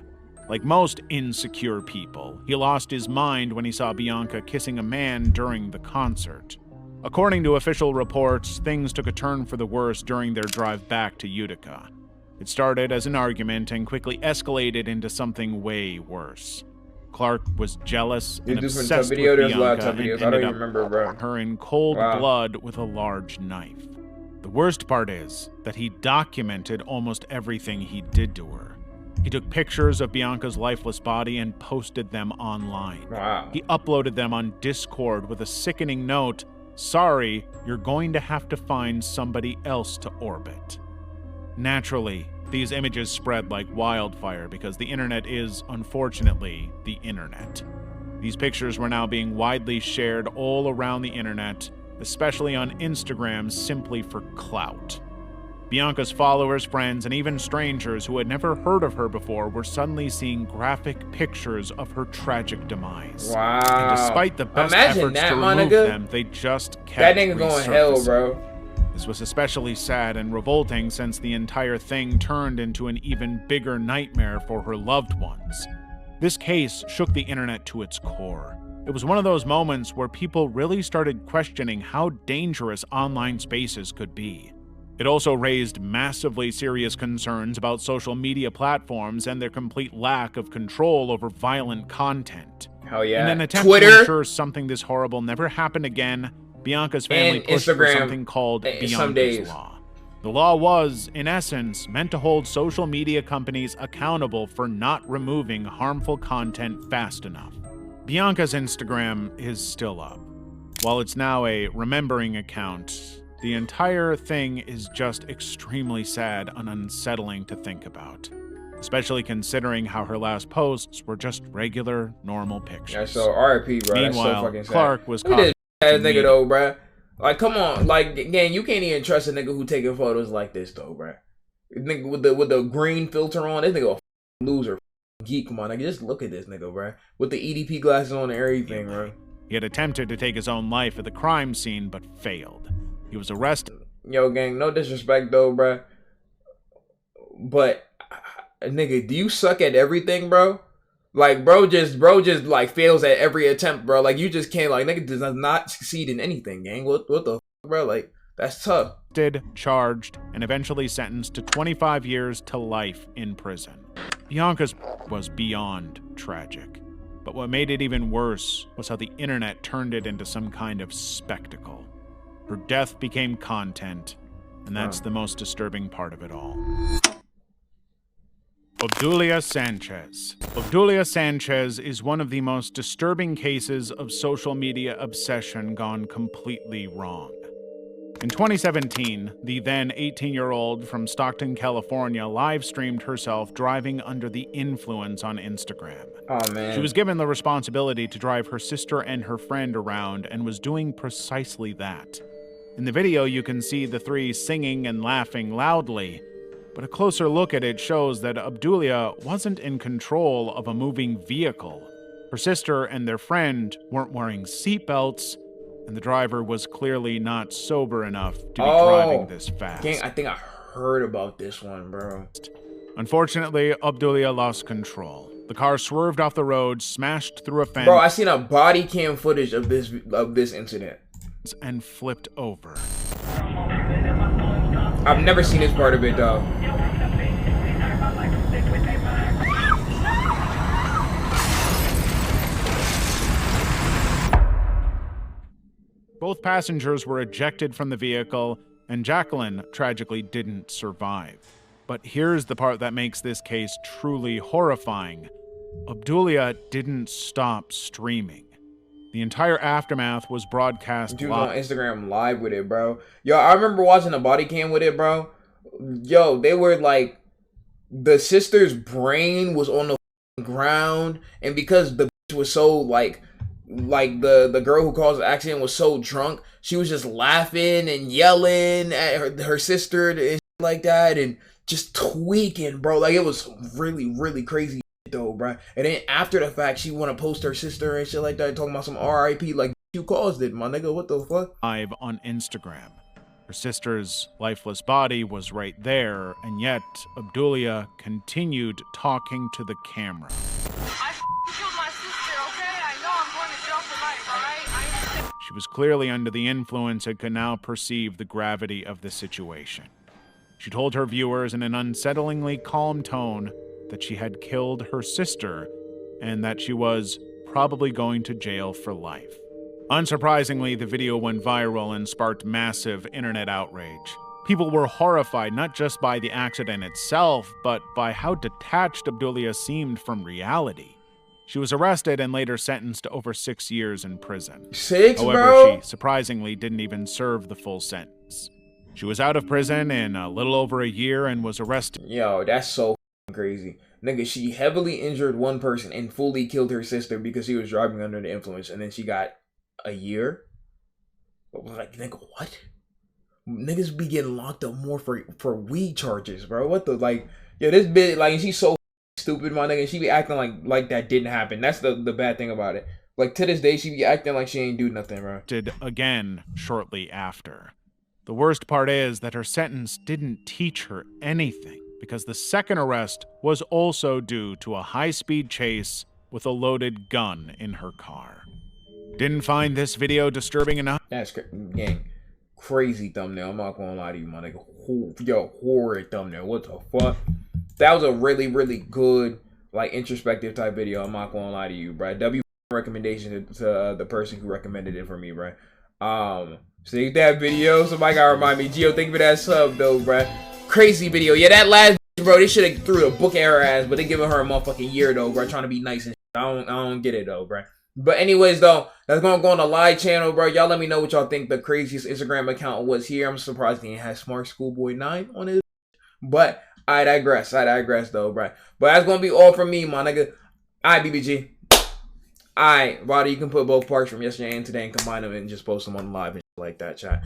Like most insecure people, he lost his mind when he saw Bianca kissing a man during the concert. According to official reports, things took a turn for the worse during their drive back to Utica. It started as an argument and quickly escalated into something way worse. Clark was jealous and obsessed with Bianca and ended up her in cold blood with a large knife. The worst part is that he documented almost everything he did to her. He took pictures of Bianca's lifeless body and posted them online. Wow. He uploaded them on Discord with a sickening note, "Sorry, you're going to have to find somebody else to orbit." Naturally, these images spread like wildfire because the internet is, unfortunately, the internet. These pictures were now being widely shared all around the internet, especially on Instagram, simply for clout. Bianca's followers, friends, and even strangers who had never heard of her before were suddenly seeing graphic pictures of her tragic demise. Wow. And despite the best Imagine efforts that, to my remove nigga. them, they just kept That nigga going hell, resurfacing. bro. This was especially sad and revolting since the entire thing turned into an even bigger nightmare for her loved ones. This case shook the internet to its core. It was one of those moments where people really started questioning how dangerous online spaces could be. It also raised massively serious concerns about social media platforms and their complete lack of control over violent content. Hell yeah. In an attempt Twitter, to ensure something this horrible never happened again, Bianca's family and pushed for Instagram, something called some Bianca's days. Law. The law was, in essence, meant to hold social media companies accountable for not removing harmful content fast enough. Bianca's Instagram is still up. While it's now a remembering account, the entire thing is just extremely sad and unsettling to think about, especially considering how her last posts were just regular, normal pictures. Yeah, so RIP, bro. Meanwhile, That's so fucking sad. Clark was Look caught. at this ass nigga though, bro. Like, come on, like, again, you can't even trust a nigga who taking photos like this though, bro. Nigga with the green filter on, this nigga a loser, geek. Come on, nigga, just look at this nigga, bro, with the EDP glasses on and everything, bro. He had attempted to take his own life at the crime scene, but failed. He was arrested. Yo, gang, no disrespect though, bro, but nigga, do you suck at everything, bro? Like, bro just like fails at every attempt, bro. Like, you just can't, like, nigga does not succeed in anything, gang. What the fuck, bro? Like, that's tough. Charged, and eventually sentenced to 25 years to life in prison. Bianca's was beyond tragic. But what made it even worse was how the internet turned it into some kind of spectacle. Her death became content, and that's the most disturbing part of it all. Abdulla Sanchez. Abdulla Sanchez is one of the most disturbing cases of social media obsession gone completely wrong. In 2017, the then 18-year-old from Stockton, California, live-streamed herself driving under the influence on Instagram. Oh, man. She was given the responsibility to drive her sister and her friend around and was doing precisely that. In the video, you can see the three singing and laughing loudly, but a closer look at it shows that Abdulla wasn't in control of a moving vehicle. Her sister and their friend weren't wearing seatbelts, and the driver was clearly not sober enough to be driving this fast. Gang, I think I heard about this one, bro. Unfortunately, Abdulla lost control. The car swerved off the road, smashed through a fence. Bro, I seen a body cam footage of this incident. And flipped over. I've never seen this part of it, though. Both passengers were ejected from the vehicle, and Jacqueline tragically didn't survive. But here's the part that makes this case truly horrifying. Abdulla didn't stop streaming. The entire aftermath was broadcast Dude live on Instagram live with it, bro. Yo, I remember watching a body cam with it, bro. Yo, they were like, the sister's brain was on the ground, and because the bitch was so like the girl who caused the accident was so drunk, she was just laughing and yelling at her sister and shit like that, and just tweaking, bro. Like, it was really, really crazy though, bro. And then after the fact, she want to post her sister and shit like that, talking about some RIP, like, you caused it, my nigga. What the fuck? live on Instagram. Her sister's lifeless body was right there, and yet Abdulla continued talking to the camera. I killed my sister, okay? I know I'm going to jail for life, alright? She was clearly under the influence and could now perceive the gravity of the situation. She told her viewers in an unsettlingly calm tone that she had killed her sister and that she was probably going to jail for life. Unsurprisingly, the video went viral and sparked massive internet outrage. People were horrified not just by the accident itself, but by how detached Abdulla seemed from reality. She was arrested and later sentenced to over 6 years in prison. 6, However, bro? she surprisingly didn't even serve the full sentence. She was out of prison in a little over a year and was arrested. Yo, that's so crazy. Nigga, she heavily injured one person and fully killed her sister because she was driving under the influence, and then she got a year? Like, nigga, what? Niggas be getting locked up more for weed charges, bro. What the, like, yeah, this bitch, like, she's so stupid, my nigga. She be acting like that didn't happen. That's the bad thing about it. Like, to this day, she be acting like she ain't do nothing, bro. Did again shortly after. The worst part is that her sentence didn't teach her anything, because the second arrest was also due to a high-speed chase with a loaded gun in her car. Didn't find this video disturbing enough? That's gang. Crazy thumbnail. I'm not gonna lie to you, my nigga. Yo, horrid thumbnail. What the fuck? That was a really, really good, like, introspective type video. I'm not gonna lie to you, bro. W recommendation to the person who recommended it for me, bro. See that video? Somebody gotta remind me. Gio, thank you for that sub, though, bro. Crazy video. Yeah, that last, bro, they should have threw a book at her ass, but they giving her a motherfucking year, though, bro. Trying to be nice and shit. I don't get it, though, bro. But anyways, though, that's gonna go on the live channel, bro. Y'all let me know what y'all think the craziest Instagram account was here. I'm surprised he has Smart Schoolboy 9 on it. But I digress, though, bro. But that's gonna be all from me, my nigga. Alright, BBG. Alright, Roddy, you can put both parts from yesterday and today and combine them and just post them on live and shit like that, chat.